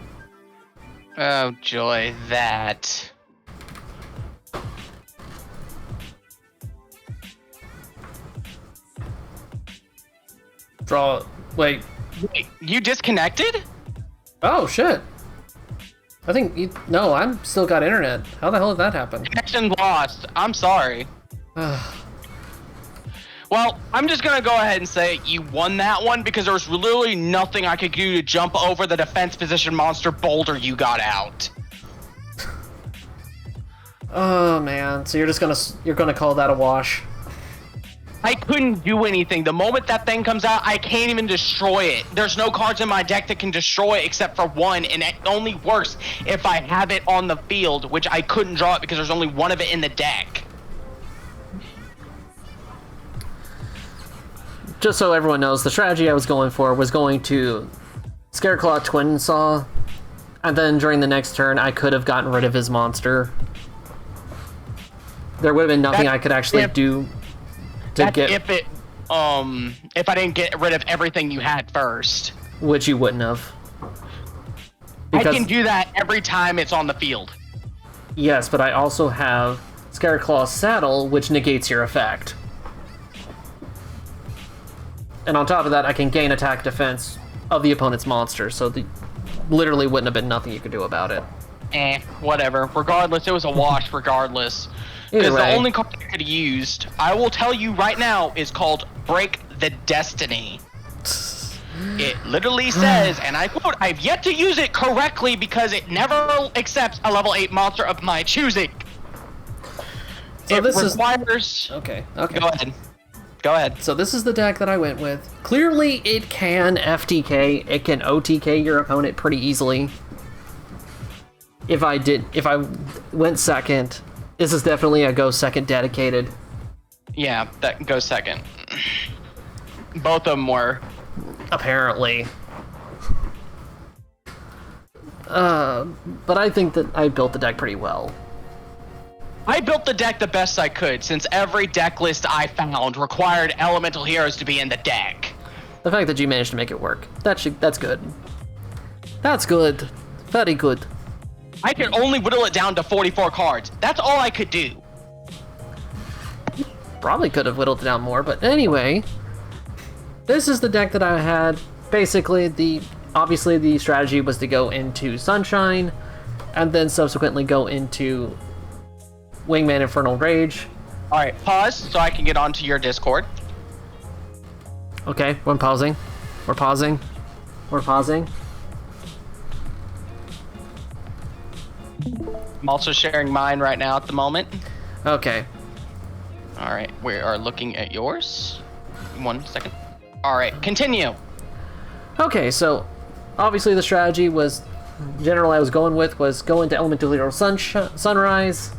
Oh joy, that. Draw. Wait. Wait, you disconnected? Oh, shit. I think you. No, I'm still got internet. How the hell did that happen? Connection lost. I'm sorry. Well, I'm just gonna go ahead and say you won that one because there was literally nothing I could do to jump over the defense position monster boulder you got out. Oh man, so you're gonna call that a wash? I couldn't do anything. The moment that thing comes out, I can't even destroy it. There's no cards in my deck that can destroy it except for one, and it only works if I have it on the field, which I couldn't draw it because there's only one of it in the deck. Just so everyone knows, the strategy I was going for was going to Scareclaw Twin Saw, and then during the next turn I could have gotten rid of his monster. There would have been nothing I could actually do to get... if I didn't get rid of everything you had first. Which you wouldn't have. I can do that every time it's on the field. Yes, but I also have Scareclaw's Saddle, which negates your effect. And on top of that, I can gain attack defense of the opponent's monster, so literally wouldn't have been nothing you could do about it. Whatever. Regardless, it was a wash regardless. Because the only card I could have used, I will tell you right now, is called Break the Destiny. It literally says, and I quote, I've yet to use it correctly because it never accepts a level 8 monster of my choosing. So it this requires... Okay. Go ahead. So this is the deck that I went with. Clearly, it can FTK, it can OTK your opponent pretty easily. If I went second, this is definitely a go second dedicated. Yeah, that goes second. Both of them were. Apparently. But I think that I built the deck pretty well. I built the deck the best I could, since every deck list I found required elemental heroes to be in the deck. The fact that you managed to make it work, that's good. That's good. Very good. I could only whittle it down to 44 cards. That's all I could do. Probably could have whittled it down more, but anyway. This is the deck that I had. Basically, obviously the strategy was to go into Sunshine, and then subsequently go into Wingman Infernal Rage. Alright, pause so I can get onto your Discord. Okay, I'm pausing. We're pausing. We're pausing. I'm also sharing mine right now at the moment. Okay. Alright, we are looking at yours. 1 second. Alright, continue. Okay, so obviously the strategy was, generally I was going with, was go into Elemental Hero Sunrise,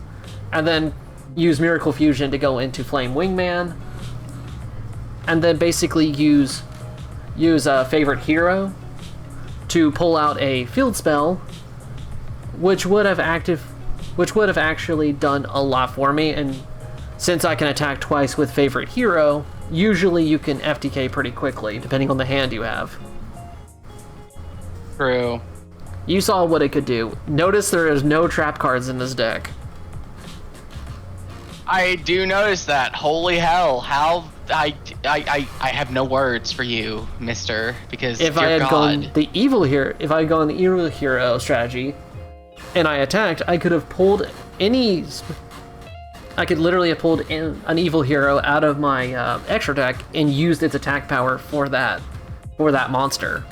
and then use Miracle Fusion to go into Flame Wingman, and then basically use a favorite hero to pull out a field spell, which would have actually done a lot for me. And since I can attack twice with favorite hero, usually you can FTK pretty quickly, depending on the hand you have. True. You saw what it could do. Notice there is no trap cards in this deck. I do notice that. Holy hell! How I have no words for you, Mister. Because If I had gone the evil hero strategy, and I attacked, I could have pulled I could literally have pulled an evil hero out of my extra deck and used its attack power for that monster.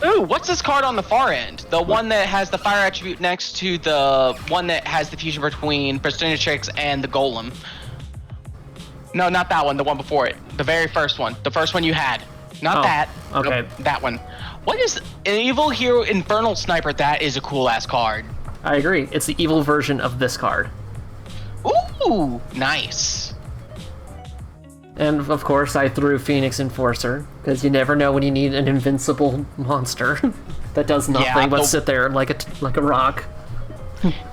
Ooh, what's this card on the far end? The one that has the fire attribute next to the one that has the fusion between Prestigitrix and the Golem. No, not that one, the one before it. The very first one. The first one you had. Not that. Okay. Nope, that one. What is an evil hero Infernal Sniper? That is a cool ass card. I agree. It's the evil version of this card. Ooh, nice. And of course, I threw Phoenix Enforcer, because you never know when you need an invincible monster that does nothing but sit there like a rock.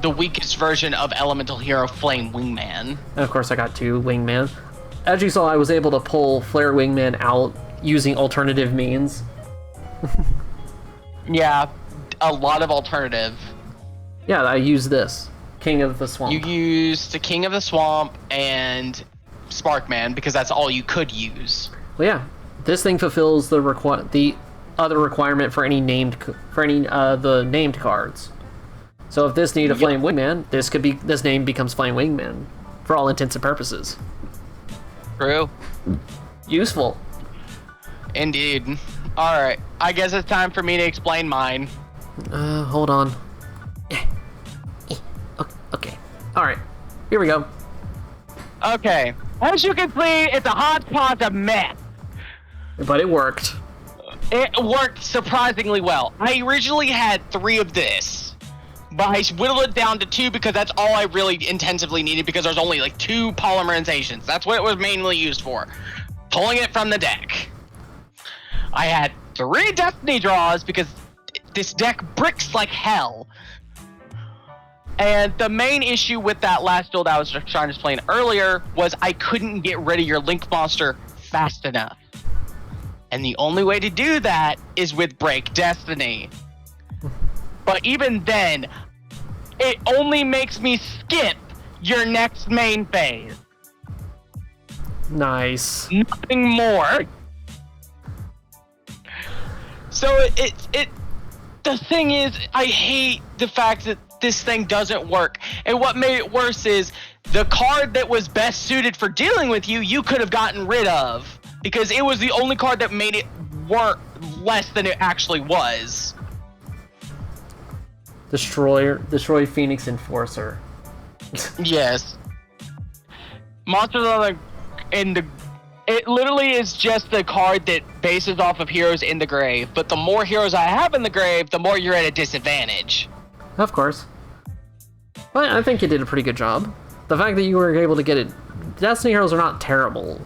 The weakest version of Elemental Hero Flame Wingman. And of course, I got 2 Wingman. As you saw, I was able to pull Flare Wingman out using alternative means. Yeah, a lot of alternative. Yeah, I used this. King of the Swamp. You used the King of the Swamp and Sparkman because that's all you could use. Well, yeah, this thing fulfills the other requirement for any the named cards. So if this needed a Flame Wingman, this name becomes Flame Wingman for all intents and purposes. True. Useful. Indeed. All right, I guess it's time for me to explain mine. Hold on. Okay. All right. Here we go. Okay. As you can see, it's a hodgepodge of mess. But it worked. It worked surprisingly well. I originally had 3 of this, but I whittled it down to 2 because that's all I really intensively needed because there's only like 2 polymerizations. That's what it was mainly used for. Pulling it from the deck. I had 3 Destiny draws because this deck bricks like hell. And the main issue with that last build I was trying to explain earlier was I couldn't get rid of your Link monster fast enough. And the only way to do that is with Break Destiny. But even then, it only makes me skip your next main phase. Nice. Nothing more. So the thing is, I hate the fact that this thing doesn't work. And what made it worse is the card that was best suited for dealing with you could have gotten rid of because it was the only card that made it work less than it actually was. Destroy Phoenix Enforcer. Yes. Monsters it literally is just the card that bases off of heroes in the grave, but the more heroes I have in the grave, the more you're at a disadvantage. Of course. Well, I think you did a pretty good job. The fact that you were able to get it... Destiny heroes are not terrible.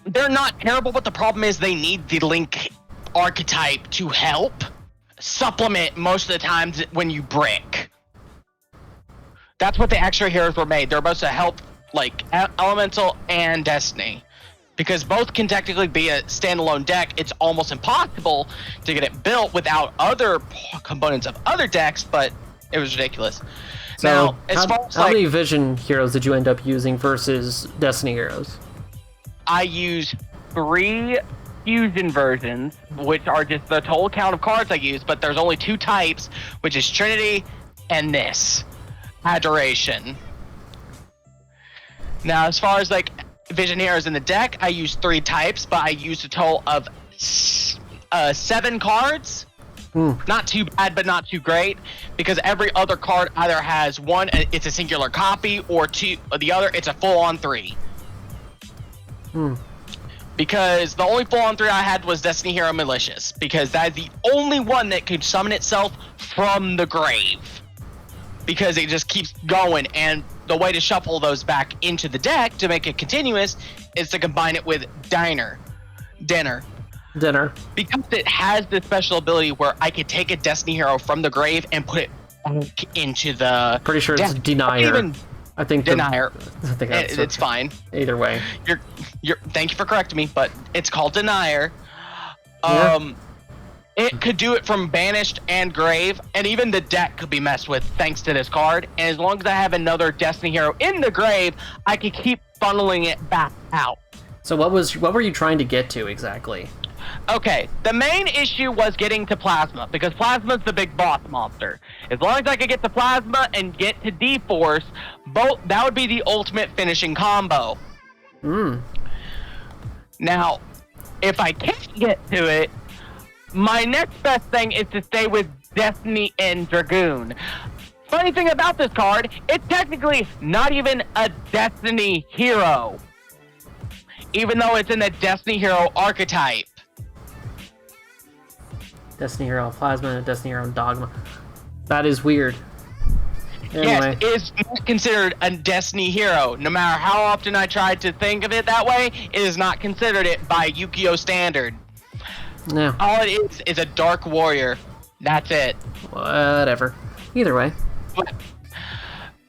They're not terrible, but the problem is they need the Link archetype to help supplement most of the times when you brick. That's what the extra heroes were made. They're supposed to help like Elemental and Destiny. Because both can technically be a standalone deck. It's almost impossible to get it built without other components of other decks, but it was ridiculous. So now, as far as how many Vision heroes did you end up using versus Destiny heroes? I use 3 fusion versions, which are just the total count of cards I use, but there's only 2 types, which is Trinity and this, Adoration. Now, as far as like Vision heroes in the deck, I use 3 types, but I used a total of 7 cards. Not too bad, but not too great, because every other card either has one, it's a singular copy, or 2, or the other, it's a full-on 3. Because the only full-on 3 I had was Destiny Hero Malicious, because that is the only one that could summon itself from the grave. Because it just keeps going, and the way to shuffle those back into the deck to make it continuous is to combine it with Dinner. Because it has this special ability where I could take a Destiny hero from the grave and put it back into the Pretty sure it's deck. Denier. I think Denier. I think that's It's fine. Either way. Thank you for correcting me, but it's called Denier. Yeah. It could do it from Banished and Grave, and even the deck could be messed with thanks to this card. And as long as I have another Destiny hero in the grave, I could keep funneling it back out. So what were you trying to get to exactly? Okay, the main issue was getting to Plasma, because Plasma's the big boss monster. As long as I could get to Plasma and get to D-Force, that would be the ultimate finishing combo. Now, if I can't get to it, my next best thing is to stay with Destiny and Dragoon. Funny thing about this card, it's technically not even a Destiny hero, even though it's in the Destiny hero archetype. Destiny Hero Plasma, Destiny Hero Dogma. That is weird. Anyway. Yes, it is not considered a Destiny hero. No matter how often I tried to think of it that way, it is not considered it by Yu-Gi-Oh! Standard. Yeah. All it is a Dark Warrior. That's it. Whatever. Either way.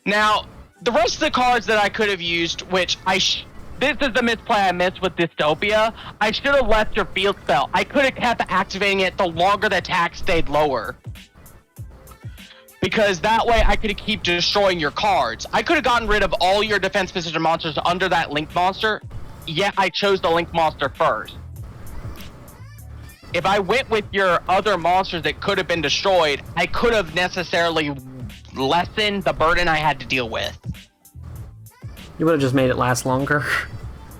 Now, the rest of the cards that I could have used, which this is the misplay I missed with Dystopia. I should have left your field spell. I could have kept activating it the longer the attack stayed lower. Because that way I could keep destroying your cards. I could have gotten rid of all your defense position monsters under that Link monster, yet I chose the Link monster first. If I went with your other monsters that could have been destroyed, I could have necessarily lessened the burden I had to deal with. You would have just made it last longer.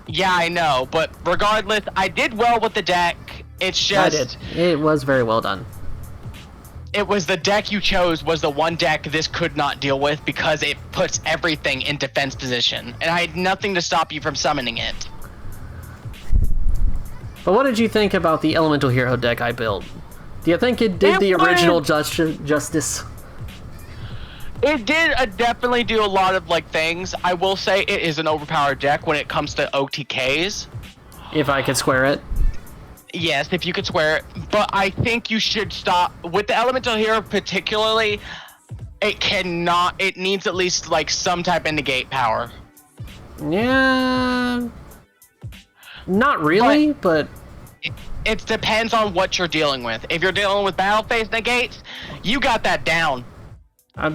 Yeah, I know, but regardless, I did well with the deck. It's just... I did. It was very well done. It was the deck you chose was the one deck this could not deal with because it puts everything in defense position. And I had nothing to stop you from summoning it. But what did you think about the Elemental Hero deck I built? Do you think it did the original justice? It did definitely do a lot of things. I will say it is an overpowered deck when it comes to OTKs. If I could square it. Yes, if you could square it. But I think you should stop with the Elemental Hero particularly. It needs at least some type of negate power. Yeah. Not really, but it depends on what you're dealing with. If you're dealing with battle phase negates, you got that down.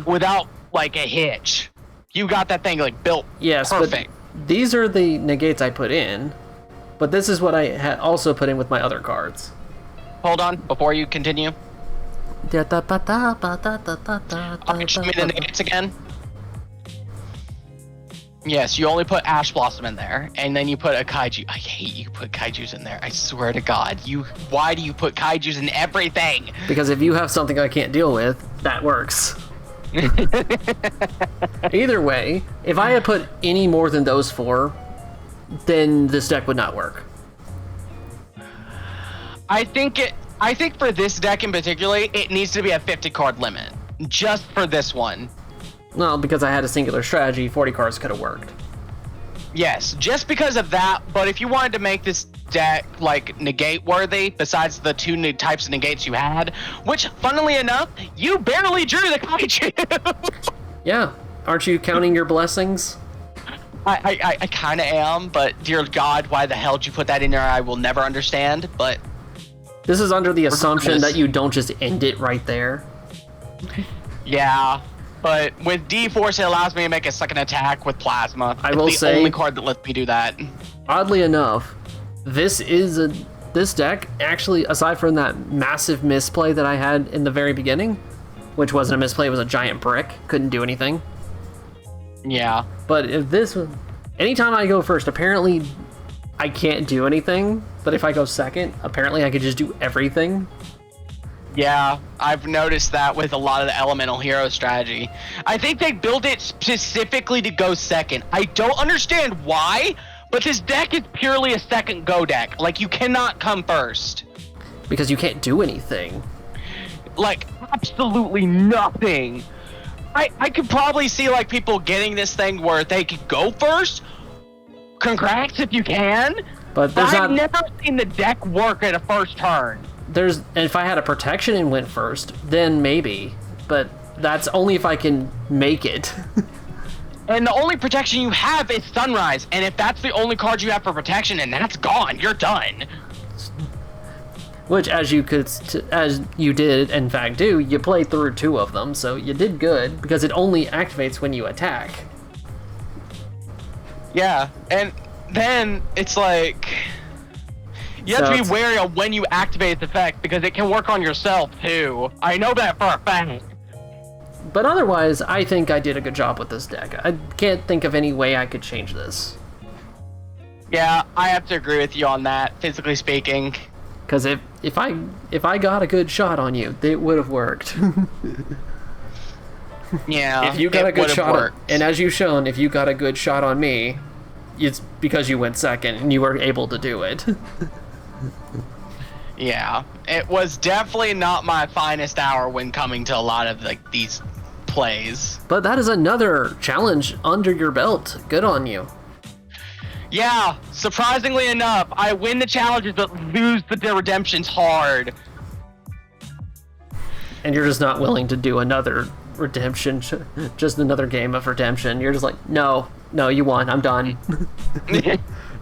Without a hitch. You got that thing built perfect. But these are the negates I put in, but this is what I also put in with my other cards. Hold on, before you continue. Show me the negates again. Yes, you only put Ash Blossom in there, and then you put a Kaiju. I hate you put Kaijus in there. I swear to God. Why do you put Kaijus in everything? Because if you have something I can't deal with, that works. Either way, if I had put any more than those 4, then this deck would not work. I think for this deck in particular, it needs to be a 50 card limit. Just for this one. Well, because I had a singular strategy, 40 cards could have worked. Yes, just because of that, but if you wanted to make this deck negate worthy, besides the 2 new types of negates you had, which funnily enough, you barely drew the Kaiju. Yeah, Aren't you counting your blessings? I kind of am, but dear God, why the hell did you put that in there? I will never understand, but... This is under the assumption that you don't just end it right there. Yeah, but with D-Force, it allows me to make a second attack with Plasma. It's the only card that lets me do that. Oddly enough, this deck, actually, aside from that massive misplay that I had in the very beginning, which wasn't a misplay, it was a giant brick, couldn't do anything. Yeah. But if this... Anytime I go first, apparently I can't do anything, but if I go second, apparently I could just do everything. Yeah, I've noticed that with a lot of the elemental hero strategy. I think they built it specifically to go second. I don't understand why, but this deck is purely a second go deck. Like, you cannot come first. Because you can't do anything. Like, absolutely nothing. I could probably see, like, people getting this thing where they could go first. Congrats if you can. But I've never seen the deck work at a first turn. And if I had a protection and went first, then maybe. But that's only if I can make it. And the only protection you have is Sunrise. And if that's the only card you have for protection, and that's gone, you're done. Which, as you did, in fact, do, you played through 2 of them, so you did good, because it only activates when you attack. Yeah, and then it's like... You have to be wary of when you activate its effect, because it can work on yourself, too. I know that for a fact. But otherwise, I think I did a good job with this deck. I can't think of any way I could change this. Yeah, I have to agree with you on that, physically speaking. Because if I got a good shot on you, it would have worked. Yeah, if you got a good shot, and as you've shown, if you got a good shot on me, it's because you went second and you were able to do it. Yeah, it was definitely not my finest hour when coming to a lot of like these plays. But that is another challenge under your belt. Good on you. Yeah, surprisingly enough, I win the challenges but lose the redemptions hard. And you're just not willing to do another redemption, just another game of redemption. You're just like, no, you won. I'm done.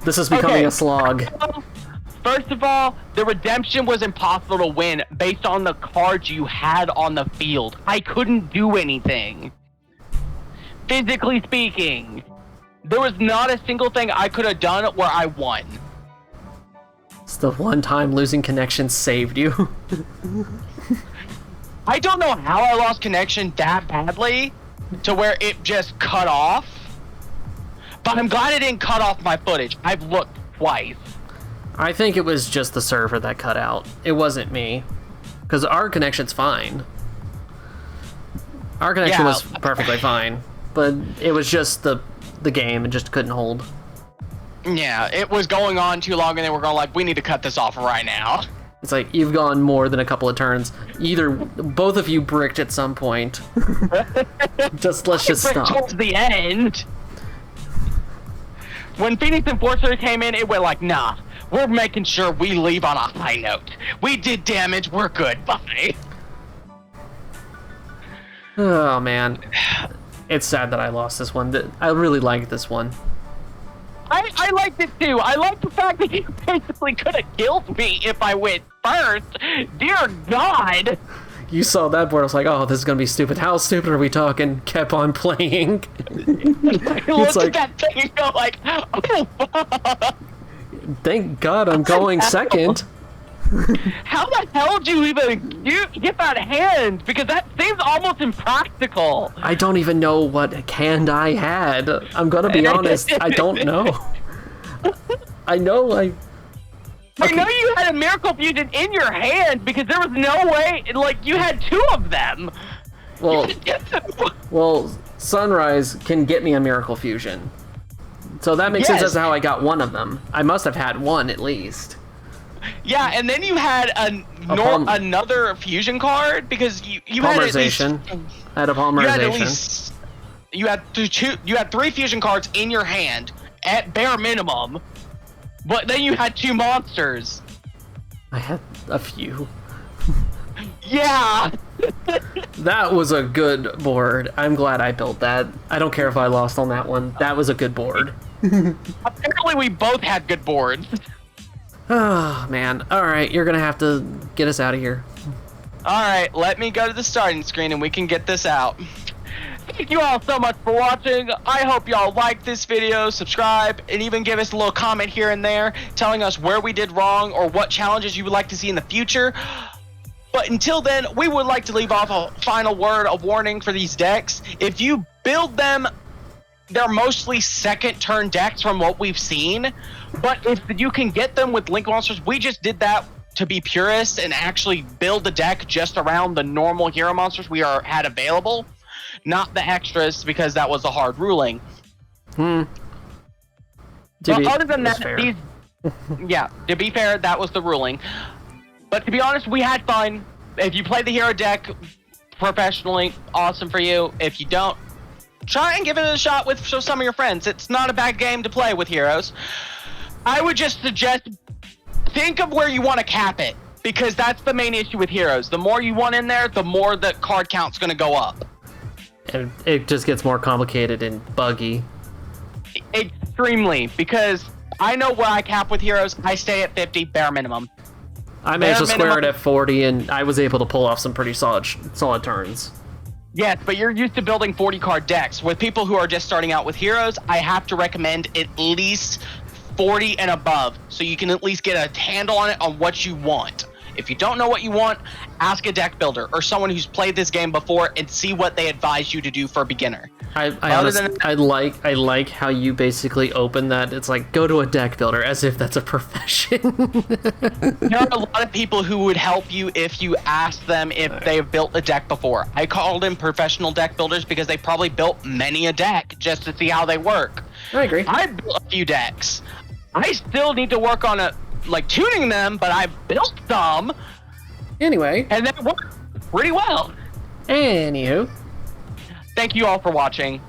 This is becoming a slog. First of all, the redemption was impossible to win based on the cards you had on the field. I couldn't do anything. Physically speaking. There was not a single thing I could have done where I won. It's the one time losing connection saved you. I don't know how I lost connection that badly to where it just cut off. But I'm glad it didn't cut off my footage. I've looked twice. I think it was just the server that cut out. It wasn't me. Because our connection's fine. Our connection was perfectly fine. But it was just the game and just couldn't hold. Yeah, it was going on too long and they were going like, we need to cut this off right now. It's like, you've gone more than a couple of turns. Either both of you bricked at some point. Let's just stop. Towards the end. When Phoenix Enforcer came in, it went like, nah, we're making sure we leave on a high note. We did damage, we're good, bye. Oh, man. It's sad that I lost this one. I really liked this one. I liked it too. I liked the fact that you basically could have killed me if I went first. Dear God. You saw that board. I was like, oh, this is going to be stupid. How stupid are we talking? Kept on playing. I looked at that thing and go like, oh, fuck. Thank God I'm going second. How the hell did you even get that hand? Because that seems almost impractical. I don't even know what hand I had. I'm gonna be honest, I don't know. I know I know you had a Miracle Fusion in your hand because there was no way, like, you had 2 of them. Well, Sunrise can get me a Miracle Fusion. So that makes sense as to how I got one of them. I must have had one at least. Yeah, and then you had another fusion card because you had at least, I had a polymerization. You had 3 fusion cards in your hand at bare minimum, but then you had 2 monsters. I had a few. Yeah. That was a good board. I'm glad I built that. I don't care if I lost on that one. That was a good board. Apparently, we both had good boards. Oh, man. All right, you're going to have to get us out of here. All right, let me go to the starting screen and we can get this out. Thank you all so much for watching. I hope y'all like this video, subscribe, and even give us a little comment here and there telling us where we did wrong or what challenges you would like to see in the future. But until then, we would like to leave off a final word of warning for these decks. If you build them, they're mostly second turn decks from what we've seen. But if you can get them with Link Monsters, we just did that to be purists and actually build the deck just around the normal hero monsters we had available. Not the extras, because that was a hard ruling. But other than that, yeah, to be fair, that was the ruling. But to be honest, we had fun. If you play the hero deck professionally, awesome for you. If you don't, try and give it a shot with some of your friends. It's not a bad game to play with heroes. I would just suggest, think of where you want to cap it, because that's the main issue with heroes. The more you want in there, the more the card count's going to go up. And it just gets more complicated and buggy. Extremely, because I know where I cap with heroes. I stay at 50 bare minimum. I managed to square it at 40, and I was able to pull off some pretty solid turns. Yes, but you're used to building 40 card decks. With people who are just starting out with heroes, I have to recommend at least 40 and above, so you can at least get a handle on it on what you want. If you don't know what you want, ask a deck builder or someone who's played this game before and see what they advise you to do for a beginner. I like how you basically open that. It's like, go to a deck builder, as if that's a profession. There are a lot of people who would help you if you ask them if they've built a deck before. I call them professional deck builders because they probably built many a deck just to see how they work. I agree. I built a few decks. I still need to work on tuning them, but I've built some. Anyway. And they work pretty well. Anywho. Thank you all for watching.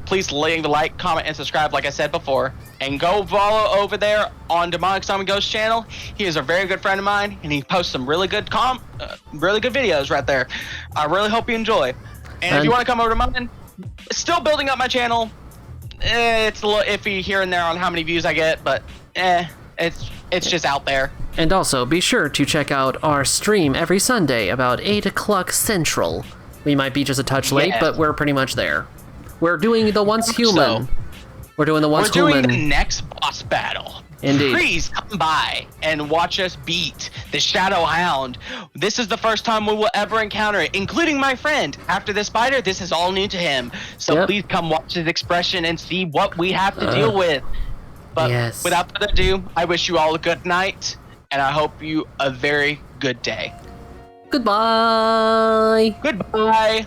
Please leave a like, comment, and subscribe like I said before. And go follow over there on Demonic Summon Ghost channel. He is a very good friend of mine, and he posts some really good videos right there. I really hope you enjoy. And if you want to come over to mine, still building up my channel. It's a little iffy here and there on how many views I get, but it's just out there. And also, be sure to check out our stream every Sunday about 8 o'clock Central. We might be just a touch late, but we're pretty much there. We're doing the Once Human. We're doing the Once Human. We're doing the next boss battle. Indeed. Please come by and watch us beat the Shadow Hound. This is the first time we will ever encounter it, including my friend. After this spider, this is all new to him. So please come watch his expression and see what we have to deal with. But without further ado, I wish you all a good night, and I hope you a very good day. Goodbye. Goodbye.